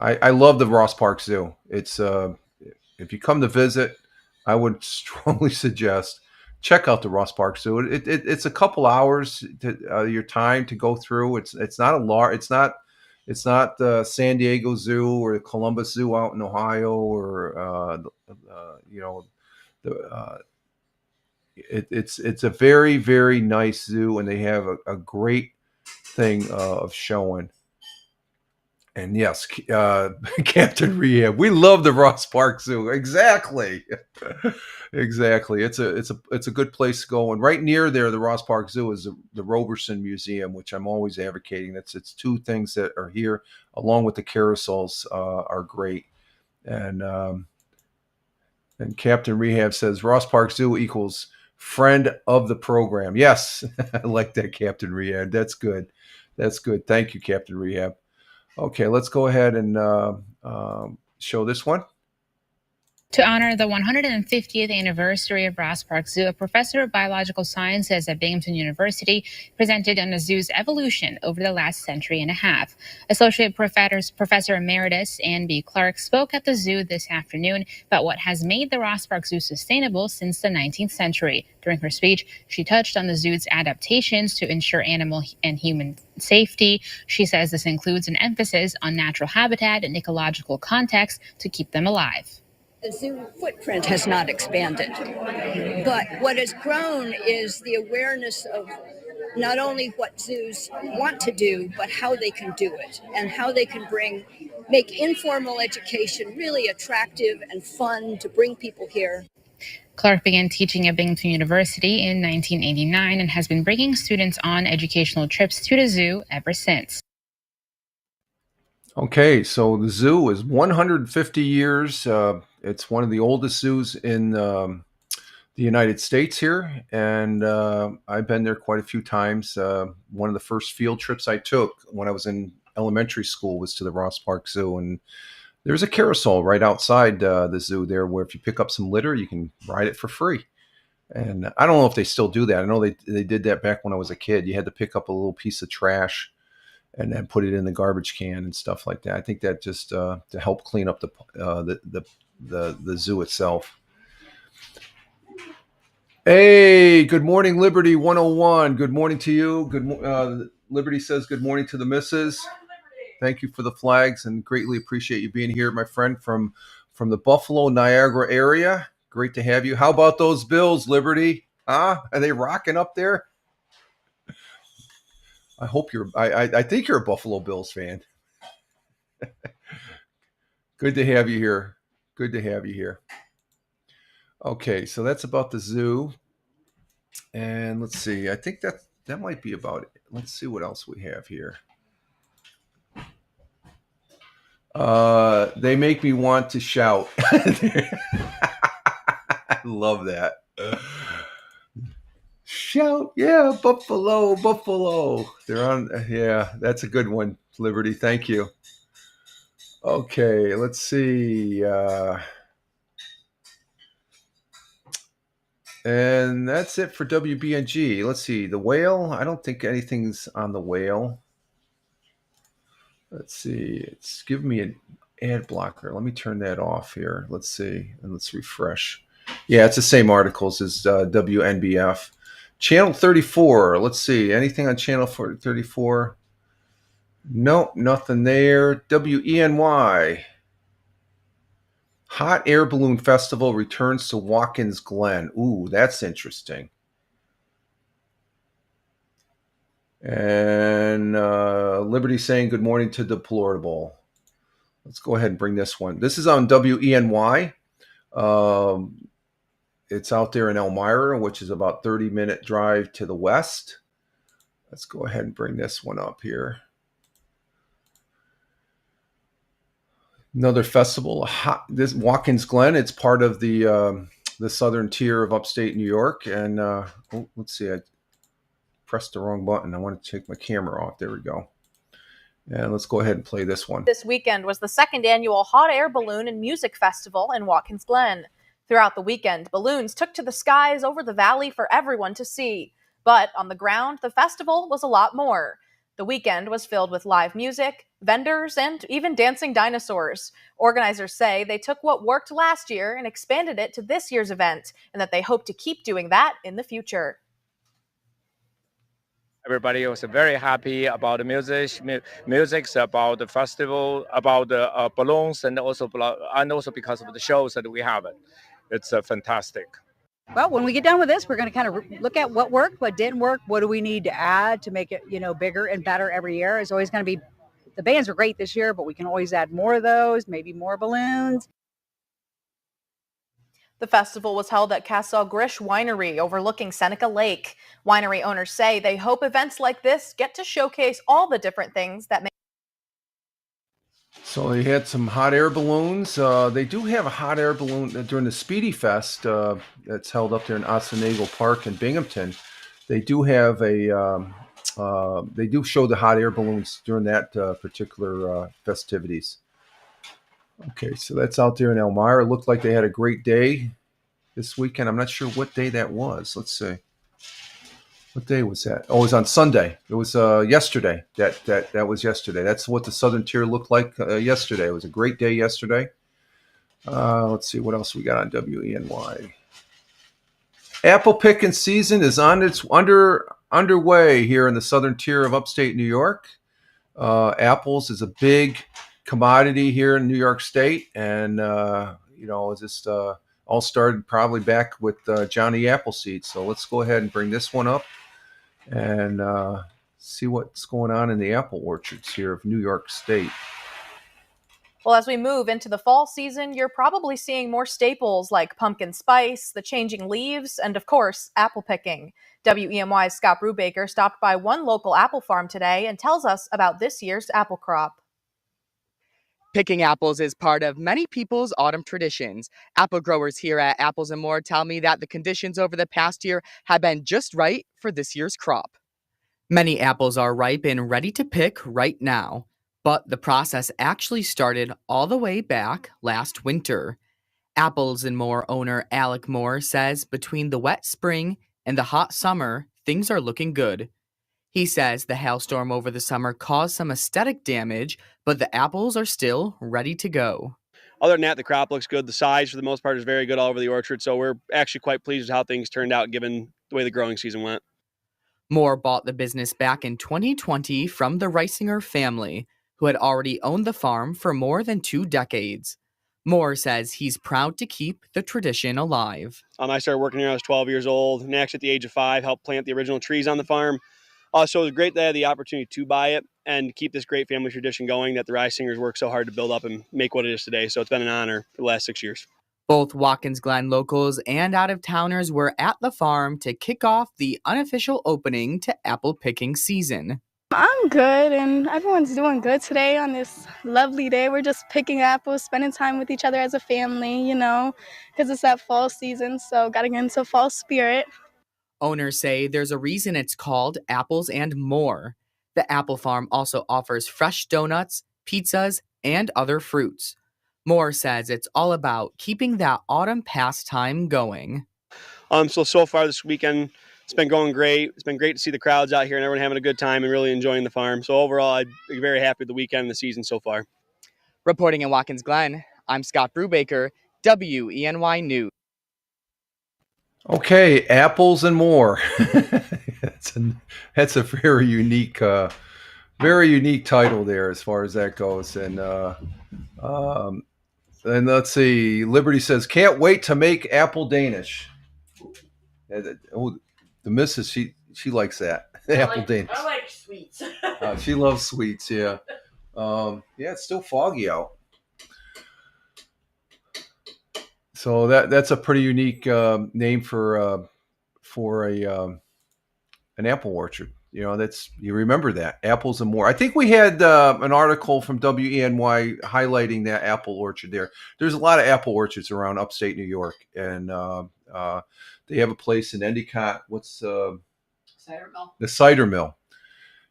I love the Ross Park Zoo. It's if you come to visit, I would strongly suggest check out the Ross Park Zoo. It's a couple hours to your time to go through. It's not a large. It's not the San Diego Zoo or the Columbus Zoo out in Ohio, or it's a very, very nice zoo, and they have a great thing of showing. And yes, Captain Rehab, we love the Ross Park Zoo. Exactly, exactly. It's a good place to go. And right near there, the Ross Park Zoo is the Roberson Museum, which I'm always advocating. It's two things that are here, along with the carousels, are great. And Captain Rehab says Ross Park Zoo equals friend of the program. Yes, I like that, Captain Rehab. That's good. That's good. Thank you, Captain Rehab. Okay, let's go ahead and show this one. To honor the 150th anniversary of Ross Park Zoo, a professor of biological sciences at Binghamton University presented on the zoo's evolution over the last century and a half. Associate Professor Emeritus Ann B. Clark spoke at the zoo this afternoon about what has made the Ross Park Zoo sustainable since the 19th century. During her speech, she touched on the zoo's adaptations to ensure animal and human safety. She says this includes an emphasis on natural habitat and ecological context to keep them alive. The zoo footprint has not expanded, but what has grown is the awareness of not only what zoos want to do, but how they can do it, and how they can make informal education really attractive and fun to bring people here. Clark began teaching at Binghamton University in 1989 and has been bringing students on educational trips to the zoo ever since. Okay, so the zoo is 150 years. It's one of the oldest zoos in the United States here, and I've been there quite a few times. One of the first field trips I took when I was in elementary school was to the Ross Park Zoo, and there's a carousel right outside the zoo there where if you pick up some litter, you can ride it for free. And I don't know if they still do that. I know they did that back when I was a kid. You had to pick up a little piece of trash and then put it in the garbage can and stuff like that. I think that just to help clean up the zoo itself. Hey, good morning, Liberty 101. Good morning to you. Liberty says good morning to the missus. Thank you for the flags and greatly appreciate you being here, my friend, from the Buffalo, Niagara area. Great to have you. How about those Bills, Liberty? Huh? Are they rocking up there? I hope I think you're a Buffalo Bills fan. Good to have you here. Good to have you here. Okay, so that's about the zoo. And let's see. I think that might be about it. let's see what else we have here. They make me want to shout. I love that. Shout, yeah, Buffalo, Buffalo. They're on, yeah, that's a good one, Liberty. Thank you. Okay, let's see. And that's it for WBNG. Let's see. The whale. I don't think anything's on the whale. Let's see. It's giving me an ad blocker. Let me turn that off here. Let's see. And let's refresh. Yeah, it's the same articles as WNBF. Channel 34. Let's see. Anything on channel 34? Nope, nothing there. WENY. Hot Air Balloon Festival returns to Watkins Glen. Ooh, that's interesting. And Liberty saying good morning to Deplorable. Let's go ahead and bring this one. This is on WENY. It's out there in Elmira, which is about 30-minute drive to the west. Let's go ahead and bring this one up here. Another festival, this Watkins Glen. It's part of the southern tier of upstate New York. And let's see, I pressed the wrong button. I want to take my camera off. There we go. And let's go ahead and play this one. This weekend was the second annual Hot Air Balloon and Music Festival in Watkins Glen. Throughout the weekend, balloons took to the skies over the valley for everyone to see. But on the ground, the festival was a lot more. The weekend was filled with live music, vendors, and even dancing dinosaurs. Organizers say they took what worked last year and expanded it to this year's event, and that they hope to keep doing that in the future. Everybody was very happy about the music, about the festival, about the balloons, and also because of the shows that we have. It's fantastic. Well, when we get done with this, we're going to kind of look at what worked, what didn't work, what do we need to add to make it, bigger and better every year. It's always going to be, the bands were great this year, but we can always add more of those, maybe more balloons. The festival was held at Castle Grish Winery overlooking Seneca Lake. Winery owners say they hope events like this get to showcase all the different things that make. So they had some hot air balloons. They do have a hot air balloon during the Speedy Fest that's held up there in Otsego Park in Binghamton. They do have they do show the hot air balloons during that particular festivities. Okay, so that's out there in Elmira. It looked like they had a great day this weekend. I'm not sure what day that was. Let's see. What day was that? Oh, it was on Sunday. It was yesterday. That was yesterday. That's what the Southern Tier looked like yesterday. It was a great day yesterday. Let's see what else we got on WENY. Apple picking season is on its underway here in the Southern Tier of upstate New York. Apples is a big commodity here in New York State, and it's just all started probably back with Johnny Appleseed. So let's go ahead and bring this one up and see what's going on in the apple orchards here of New York State. Well, as we move into the fall season, you're probably seeing more staples like pumpkin spice, the changing leaves, and of course, apple picking. WEMY's Scott Brubaker stopped by one local apple farm today and tells us about this year's apple crop. Picking apples is part of many people's autumn traditions. Apple growers here at Apples & More tell me that the conditions over the past year have been just right for this year's crop. Many apples are ripe and ready to pick right now, but the process actually started all the way back last winter. Apples & More owner Alec Moore says between the wet spring and the hot summer, things are looking good. He says the hailstorm over the summer caused some aesthetic damage, but the apples are still ready to go. Other than that, the crop looks good. The size, for the most part, is very good all over the orchard, so we're actually quite pleased with how things turned out given the way the growing season went. Moore bought the business back in 2020 from the Reisinger family, who had already owned the farm for more than 2 decades. Moore says he's proud to keep the tradition alive. I started working here when I was 12 years old, and actually at the age of 5, helped plant the original trees on the farm. So it was great that I had the opportunity to buy it and keep this great family tradition going that the Reisingers worked so hard to build up and make what it is today. So it's been an honor for the last 6 years. Both Watkins Glen locals and out-of-towners were at the farm to kick off the unofficial opening to apple picking season. I'm good, and everyone's doing good today on this lovely day. We're just picking apples, spending time with each other as a family, because it's that fall season, so gotta get into fall spirit. Owners say there's a reason it's called Apples and More. The apple farm also offers fresh donuts, pizzas, and other fruits. Moore says it's all about keeping that autumn pastime going. So far this weekend, it's been going great. It's been great to see the crowds out here and everyone having a good time and really enjoying the farm. So overall, I'm very happy with the weekend and the season so far. Reporting in Watkins Glen, I'm Scott Brubaker, WENY News. Okay, apples and more. That's a very unique title there as far as that goes. And let's see. Liberty says, "Can't wait to make apple Danish." Oh, the missus, she likes that apple Danish. I like sweets. She loves sweets. Yeah. Yeah, it's still foggy out. So that's a pretty unique name for an apple orchard. You remember that, apples and more. I think we had an article from WENY highlighting that apple orchard there. There's a lot of apple orchards around upstate New York, and they have a place in Endicott. What's Cider mill. the cider mill?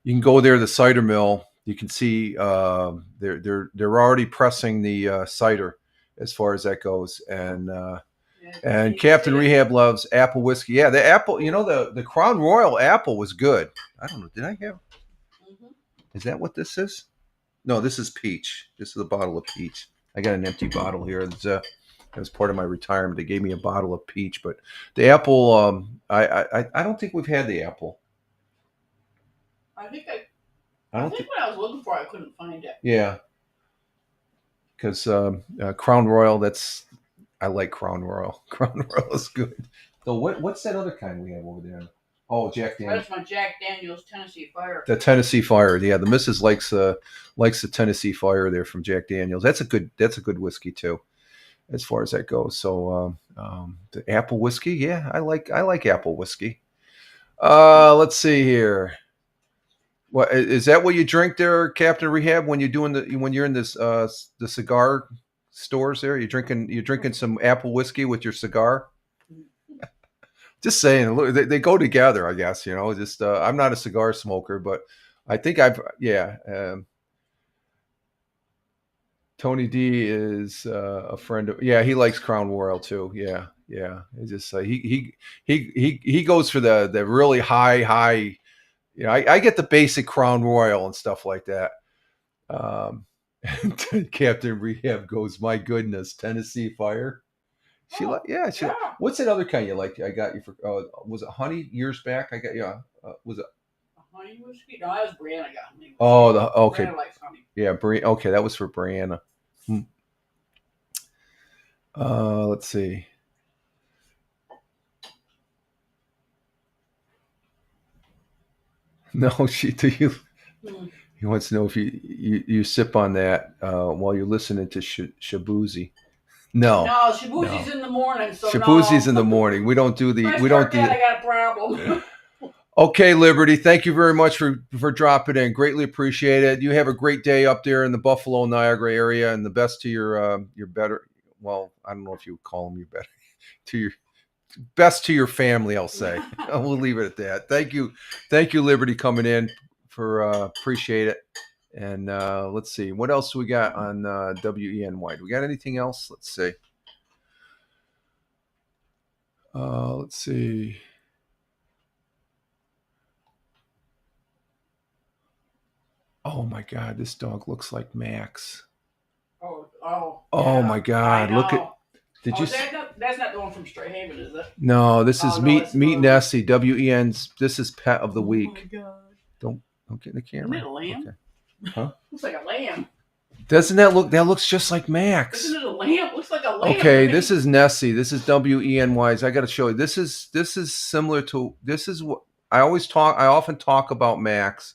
You can go there to the cider mill. You can see they're already pressing the cider as far as that goes, and Captain Rehab loves apple whiskey. Yeah, the apple, the Crown Royal apple was good. I don't know. Did I have? Is that what this is? No, this is peach. This is a bottle of peach. I got an empty bottle here. That was part of my retirement. They gave me a bottle of peach, but the apple, I don't think we've had the apple. I think when I was looking for it, I couldn't find it. Yeah, because Crown Royal. I like Crown Royal. Crown Royal is good. So what's that other kind we have over there? Oh, Jack Daniels. That's my Jack Daniels Tennessee Fire. The Tennessee Fire. Yeah, the missus likes the Tennessee Fire there from Jack Daniels. That's a good whiskey too, as far as that goes. So the apple whiskey, yeah, I like apple whiskey. Let's see here. What is that? What you drink there, Captain Rehab, when you're in this the cigar stores there? You're drinking some apple whiskey with your cigar. Just saying, look, they go together, I guess. Just I'm not a cigar smoker, but I think Tony D is a friend of. Yeah, he likes Crown Royal too. Yeah. It's just he goes for the really high. I get the basic Crown Royal and stuff like that. Captain Rehab goes, my goodness, Tennessee Fire. What's that other kind you like? I got you for was it honey years back? I got was it honey whiskey? No, that was Brianna got me. Oh, okay. Brianna likes honey. Yeah, okay, that was for Brianna. Let's see. No, he wants to know if you sip on that while you're listening to Shabuzi. No, Shabuzi's in the morning. So Shabuzi's in the morning. We don't do the. We don't do. I got a problem. Okay, Liberty. Thank you very much for dropping in. Greatly appreciate it. You have a great day up there in the Buffalo, Niagara area, and the best to your better. Well, I don't know if you would call them your better to your best to your family. I'll say. We'll leave it at that. Thank you, Liberty, coming in. Appreciate it. And let's see, what else do we got on WENY? Do we got anything else? Let's see. Let's see. Oh my God, this dog looks like Max. Oh my God, look at. Did you? That's not the one from Stray Haven, is it? No, this is Meet Nessie. WEN's. This is Pet of the Week. Oh my God. Don't get in the camera. Isn't it a lamb? Okay. Huh? Looks like a lamb. Doesn't that look? That looks just like Max. Isn't it a lamb? Looks like a lamb. Okay, this is Nessie. This is WENY's. I got to show you. This is similar to. This is what I often talk about Max.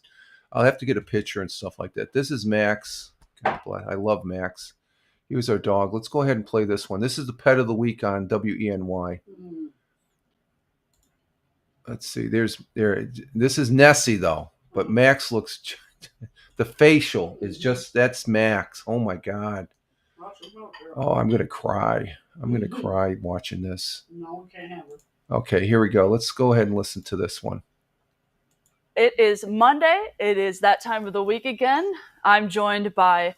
I'll have to get a picture and stuff like that. This is Max. God bless. I love Max. He was our dog. Let's go ahead and play this one. This is the pet of the week on WENY. Let's see. This is Nessie though, but Max looks. The facial is just, that's Max. Oh my God. Oh, I'm gonna cry. I'm gonna cry watching this. No, can't have it. Okay, here we go. Let's go ahead and listen to this one. It is Monday. It is that time of the week again. I'm joined by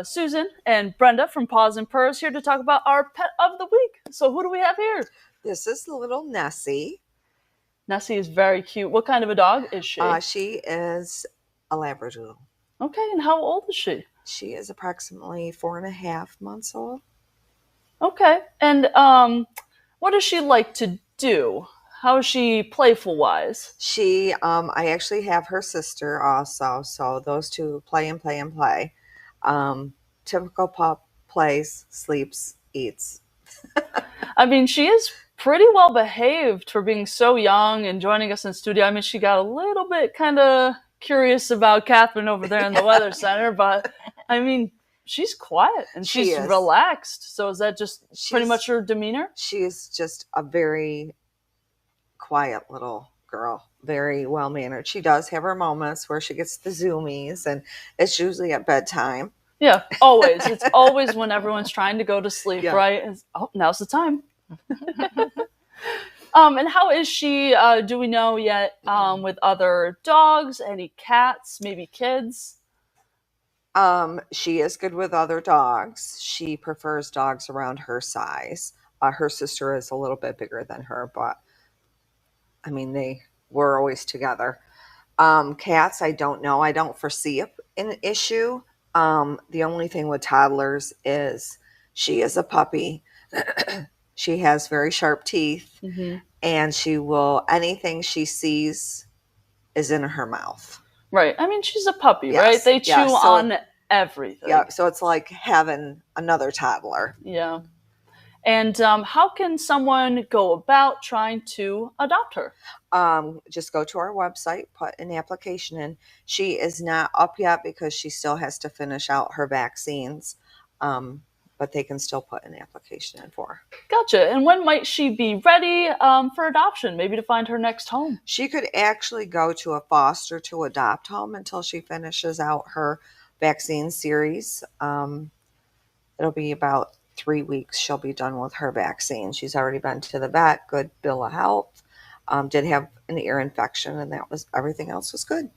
Susan and Brenda from Paws and Purrs here to talk about our pet of the week. So who do we have here? This is little Nessie. Nessie is very cute. What kind of a dog is she? She is a Labradoodle. Okay, and how old is she? She is approximately 4.5 months old. Okay, and what does she like to do? How is she playful-wise? She, I actually have her sister also, so those two play and play and play. Typical pup, plays, sleeps, eats. I mean, she is pretty well behaved for being so young and joining us in studio. I mean, she got a little bit kind of curious about Catherine over there in the weather center, but I mean, she's quiet and she's relaxed. So is that just pretty much her demeanor? She is just a very quiet little girl, very well mannered. She does have her moments where she gets the zoomies, and it's usually at bedtime. Yeah, always. It's always when everyone's trying to go to sleep, Yeah. right? It's, oh, now's the time. And how is she, do we know yet, with other dogs, any cats, maybe kids? She is good with other dogs. She prefers dogs around her size. Her sister is a little bit bigger than her, but I mean, they were always together. Cats, I don't know. I don't foresee an issue. The only thing with toddlers is she is a puppy. She has very sharp teeth, and she will, anything she sees is in her mouth. Right. I mean, she's a puppy, Yes, right? They chew yes. So- on everything. Yeah, so it's like having another toddler. Yeah. And how can someone go about trying to adopt her? Just go to our website, put an application in. She is not up yet because she still has to finish out her vaccines, but they can still put an application in for her. Gotcha. And when might she be ready for adoption? Maybe to find her next home? She could actually go to a foster to adopt home until she finishes out her vaccine series. It'll be about 3 weeks. She'll be done with her vaccine. She's already been to the vet, good bill of health. Did have an ear infection, and that was, everything else was good.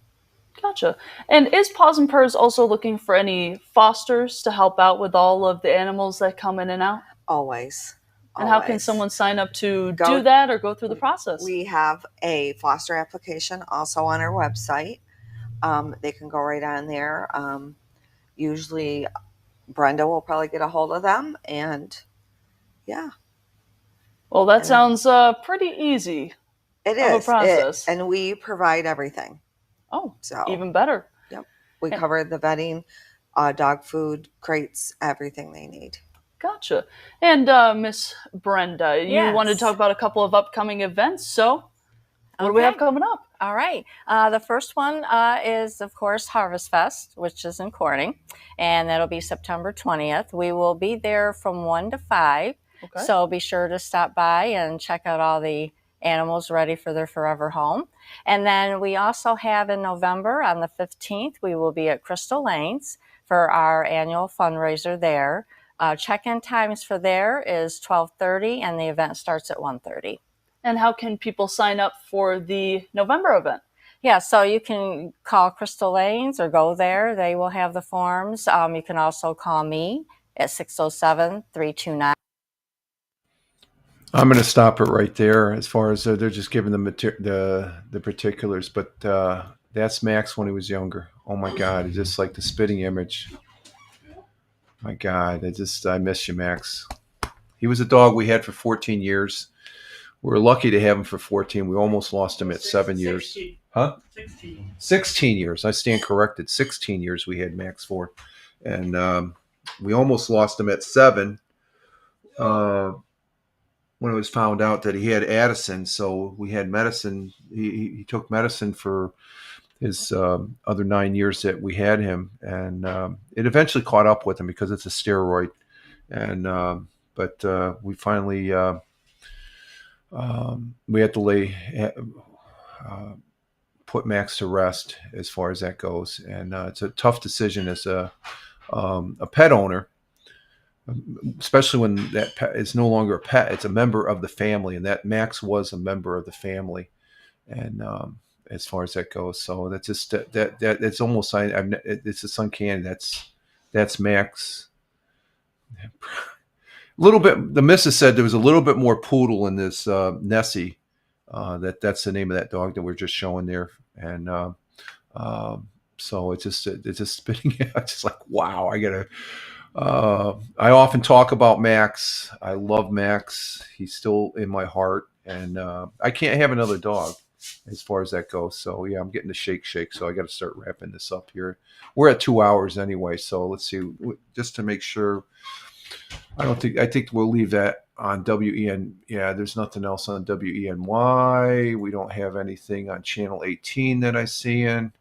Gotcha. And is Paws and Purrs also looking for any fosters to help out with all of the animals that come in and out? Always. And how can someone sign up to do that or go through the process? We have a foster application also on our website. They can go right on there. Usually Brenda will probably get a hold of them, and yeah. Well, that sounds pretty easy. It of is. a process. And we provide everything. Oh, so even better. Yep. We cover the vetting, dog food, crates, everything they need. Gotcha. And Miss Brenda, you wanted to talk about a couple of upcoming events. So what do we have coming up? All right. The first one is, of course, Harvest Fest, which is in Corning, and that'll be September 20th. We will be there from 1 to 5, so be sure to stop by and check out all the animals ready for their forever home. And then we also have in November, on the 15th, we will be at Crystal Lanes for our annual fundraiser there. Check-in times for there is 12:30, and the event starts at 1:30. And how can people sign up for the November event? Yeah, so you can call Crystal Lanes or go there. They will have the forms. You can also call me at 607-329. I'm going to stop it right there. As far as they're just giving the particulars, but that's Max when he was younger. Oh my God, it's just like the spitting image. My God, I miss you, Max. He was a dog we had for 14 years. We were lucky to have him for 14. We almost lost him at 7 years. 16. Huh? 16. 16 years. I stand corrected. 16 years we had Max for. And we almost lost him at 7 when it was found out that he had Addison. So we had medicine. He took medicine for his other 9 years that we had him. And it eventually caught up with him because it's a steroid. and but we finally we had to put Max to rest as far as that goes, and it's a tough decision as a pet owner, especially when that pet is no longer a pet; it's a member of the family, and that Max was a member of the family, and as far as that goes, so that's just that it's almost it's just uncanny. That's Max. A little bit. The missus said there was a little bit more poodle in this Nessie. That's the name of that dog that we're just showing there, and so it's just spitting out. Just like, wow, I gotta. I often talk about Max. I love Max. He's still in my heart, and I can't have another dog as far as that goes. So yeah, I'm getting the shake. So I got to start wrapping this up here. We're at 2 hours anyway, so let's see, just to make sure. I think we'll leave that on WEN. Yeah, there's nothing else on WENY. We don't have anything on Channel 18 that I see in.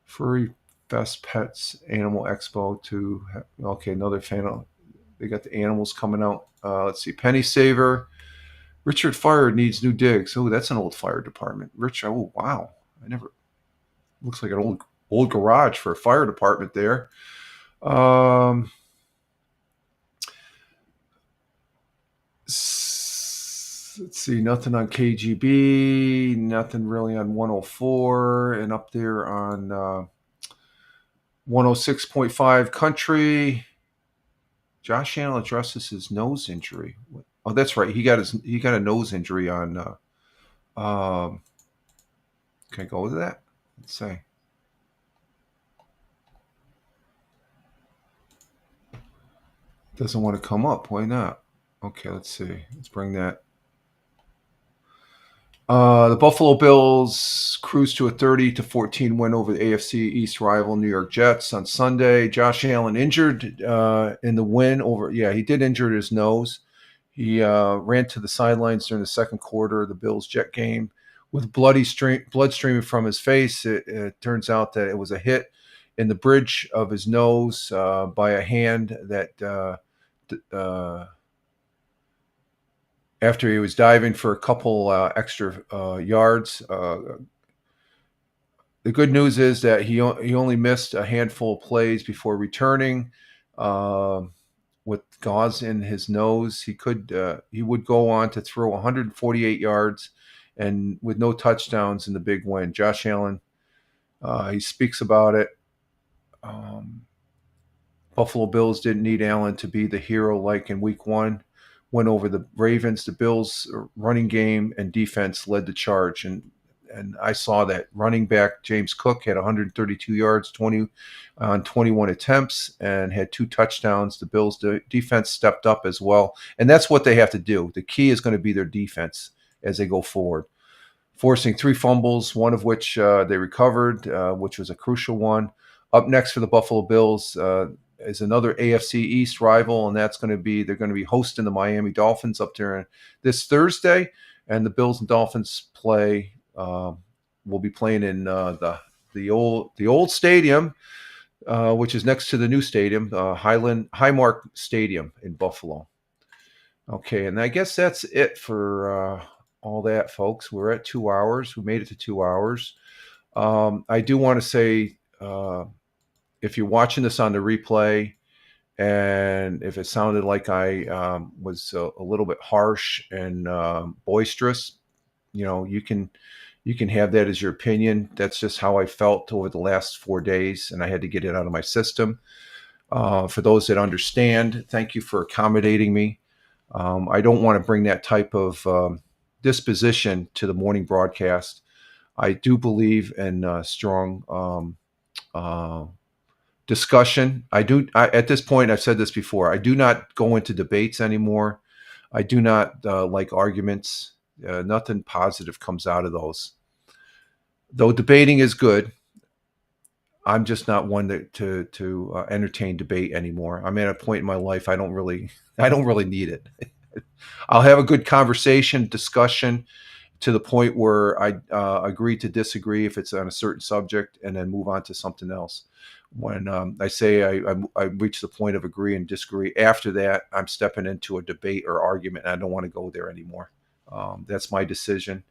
Furry Fest Pets Animal Expo okay, another fan. They got the animals coming out. Let's see, Penny Saver. Richard Fire needs new digs. Oh, that's an old fire department. Oh, wow. Looks like an old garage for a fire department there. Let's see, nothing on KGB, nothing really on 104, and up there on 106.5 Country. Josh Allen addresses his nose injury. Oh, that's right. He got a nose injury on. Can I go with that? Let's see. Doesn't want to come up. Why not? Okay, let's see. Let's bring that. The Buffalo Bills cruised to a 30-14 win over the AFC East rival New York Jets on Sunday. Josh Allen injured in the win over. Yeah, he did injure his nose. He ran to the sidelines during the second quarter of the Bills-Jet game with blood streaming from his face. It turns out that it was a hit in the bridge of his nose by a hand that after he was diving for a couple extra yards. The good news is that he only missed a handful of plays before returning. With gauze in his nose, he would go on to throw 148 yards and with no touchdowns in the big win. Josh Allen, he speaks about it. Buffalo Bills didn't need Allen to be the hero like in week one. Went over the Ravens. The Bills' running game and defense led the charge, and I saw that. Running back James Cook had 132 yards, 20 on 21 attempts, and had 2 touchdowns. The Bills' defense stepped up as well, and that's what they have to do. The key is going to be their defense as they go forward, forcing 3 fumbles, one of which they recovered, which was a crucial one. Up next for the Buffalo Bills is another AFC East rival, and they're going to be hosting the Miami Dolphins up there this Thursday, and the Bills and Dolphins play. Will be playing in the old stadium, which is next to the new stadium, Highmark Stadium in Buffalo. Okay, and I guess that's it for all that, folks. We're at 2 hours. We made it to 2 hours. I do want to say, if you're watching this on the replay, and if it sounded like I was a little bit harsh and boisterous, you can have that as your opinion. That's just how I felt over the last 4 days, and I had to get it out of my system. For those that understand, thank you for accommodating me. I don't want to bring that type of disposition to the morning broadcast. I do believe in strong discussion. At this point, I've said this before, I do not go into debates anymore. I do not like arguments. Nothing positive comes out of those. Though debating is good, I'm just not one to entertain debate anymore. I'm at a point in my life I don't really need it. I'll have a good conversation, discussion, to the point where I agree to disagree if it's on a certain subject, and then move on to something else. when I say I reach the point of agree and disagree, after that, I'm stepping into a debate or argument, and I don't want to go there anymore. That's my decision,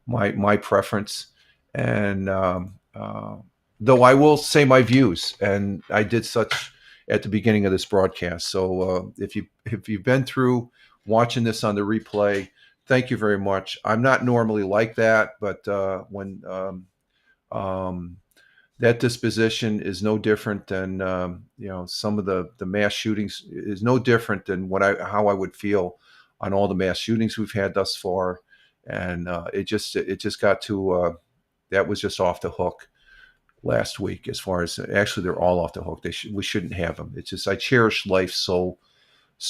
my preference, and though I will say my views, and I did such at the beginning of this broadcast. So if you've been through watching this on the replay, thank you very much. I'm not normally like that, but when that disposition is no different than some of the mass shootings is no different than how I would feel on all the mass shootings we've had thus far, and it just got to that was just off the hook last week. As far as actually, they're all off the hook. We shouldn't have them. It's just I cherish life so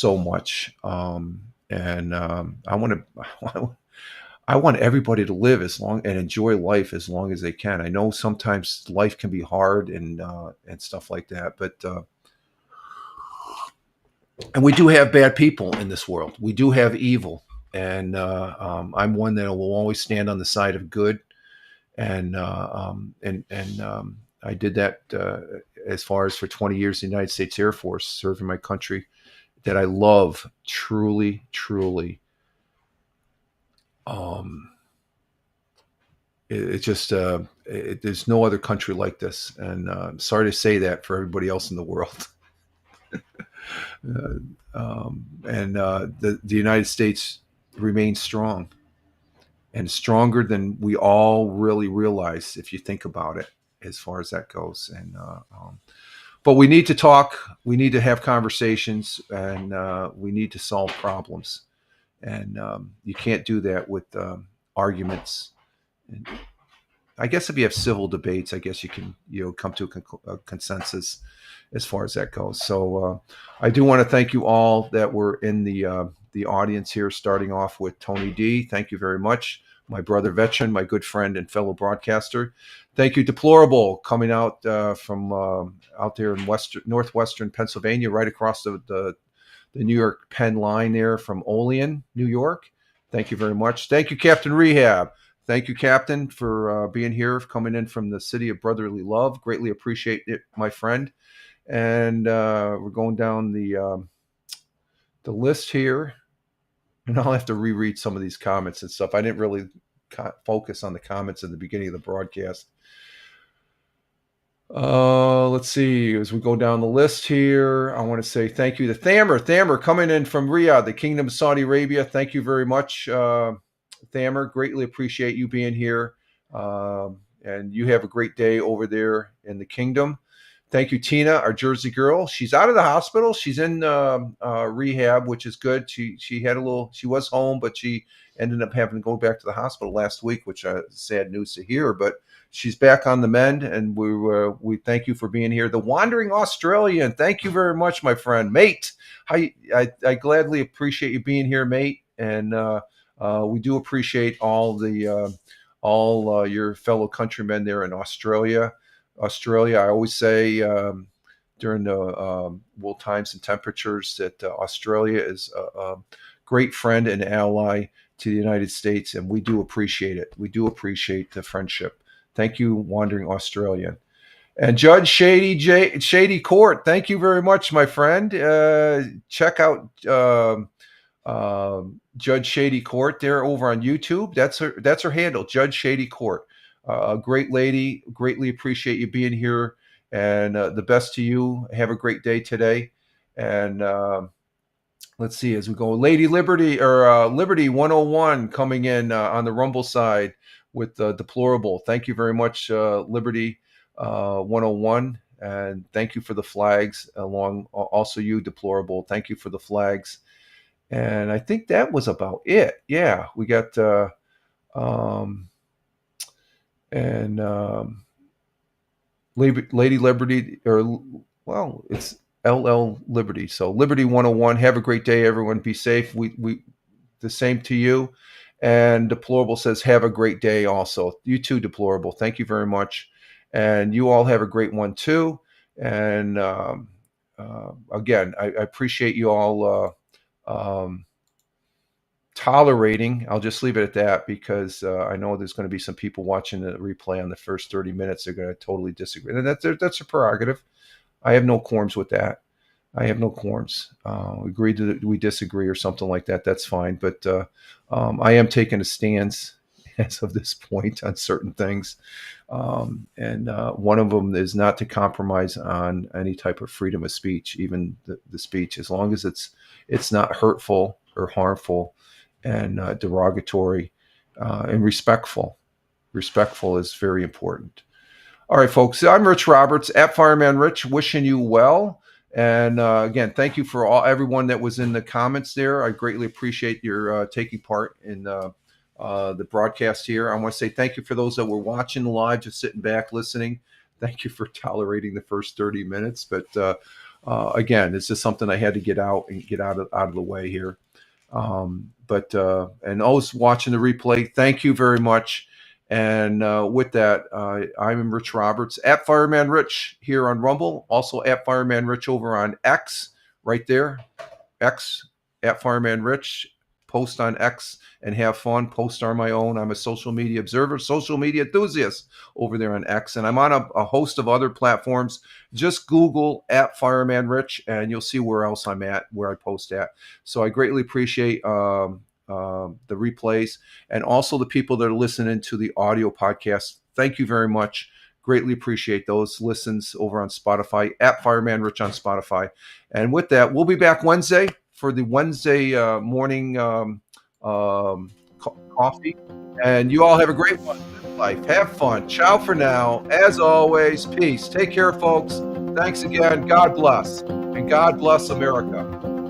much, and I want to. I want everybody to live as long and enjoy life as long as they can. I know sometimes life can be hard and stuff like that, but and we do have bad people in this world. We do have evil, and I'm one that will always stand on the side of good. And I did that as far as for 20 years in the United States Air Force, serving my country that I love truly. It's just there's no other country like this, and I'm sorry to say that for everybody else in the world. The United States remains strong, and stronger than we all really realize if you think about it, as far as that goes. And but we need to talk, we need to have conversations, and we need to solve problems. And you can't do that with arguments. And I guess if you have civil debates, I guess you can come to a consensus as far as that goes. So I do want to thank you all that were in the audience here, starting off with Tony D. Thank you very much. My brother Vetchin, my good friend and fellow broadcaster. Thank you, Deplorable, coming out from out there in northwestern Pennsylvania, right across the New York Penn line there from Olean, New York. Thank you very much. Thank you, Captain Rehab. Thank you, Captain, for being here, coming in from the city of brotherly love. Greatly appreciate it, my friend. And we're going down the list here, and I'll have to reread some of these comments and stuff. I didn't really focus on the comments in the beginning of the broadcast. Let's see. As we go down the list here, I want to say thank you to Thamer coming in from Riyadh, the Kingdom of Saudi Arabia. Thank you very much, Thamer. Greatly appreciate you being here. And you have a great day over there in the kingdom. Thank you, Tina, our Jersey girl. She's out of the hospital. She's in rehab, which is good. She was home, but she ended up having to go back to the hospital last week, which is sad news to hear. But she's back on the mend, and we thank you for being here. The Wandering Australian, thank you very much, my friend. Mate, I gladly appreciate you being here, mate. And we do appreciate all your fellow countrymen there in Australia. I always say during the world times and temperatures that Australia is a great friend and ally to the United States, and we do appreciate it. We do appreciate the friendship. Thank you, Wandering Australian. And Judge Shady Court, thank you very much, my friend. Check out Judge Shady Court there over on YouTube. That's her handle, Judge Shady Court. A great lady. Greatly appreciate you being here, and the best to you. Have a great day today. And let's see as we go. Lady Liberty or Liberty 101 coming in on the Rumble side with Deplorable. Thank you very much, Liberty 101, and thank you for the flags. Along also you, Deplorable. Thank you for the flags. And I think that was about it. Yeah, we got. Lady Liberty, it's LL Liberty. So Liberty 101. Have a great day, everyone. Be safe. We the same to you. And Deplorable says, have a great day also. You too, Deplorable. Thank you very much. And you all have a great one too. And again, I appreciate you all tolerating. I'll just leave it at that because I know there's going to be some people watching the replay on the first 30 minutes. They're going to totally disagree. And that's a prerogative. I have no qualms with that. I have no qualms. Agree to we disagree or something like that. That's fine. But I am taking a stance as of this point on certain things. And one of them is not to compromise on any type of freedom of speech, even the speech, as long as it's not hurtful or harmful and derogatory and respectful. Respectful is very important. All right, folks. I'm Rich Roberts at Fireman Rich, wishing you well. And again, thank you for everyone that was in the comments there. I greatly appreciate your taking part in the broadcast here. I want to say thank you for those that were watching live, just sitting back, listening. Thank you for tolerating the first 30 minutes. But again, it's just something I had to get out of the way here. And those watching the replay, thank you very much. And with that, I'm Rich Roberts at Fireman Rich here on Rumble, also at Fireman Rich over on X, right there, X at Fireman Rich. Post on X and have fun. Post on my own. I'm a social media observer, social media enthusiast over there on X, and I'm on a host of other platforms. Just Google at Fireman Rich, and you'll see where else I'm at, where I post at. So I greatly appreciate the replays and also the people that are listening to the audio podcast. Thank you very much. Greatly appreciate those listens over on Spotify at Fireman Rich on Spotify. And with that, we'll be back Wednesday for the Wednesday morning coffee. And you all have a great one. Life. Have fun. Ciao for now. As always, peace. Take care, folks. Thanks again. God bless. And God bless America.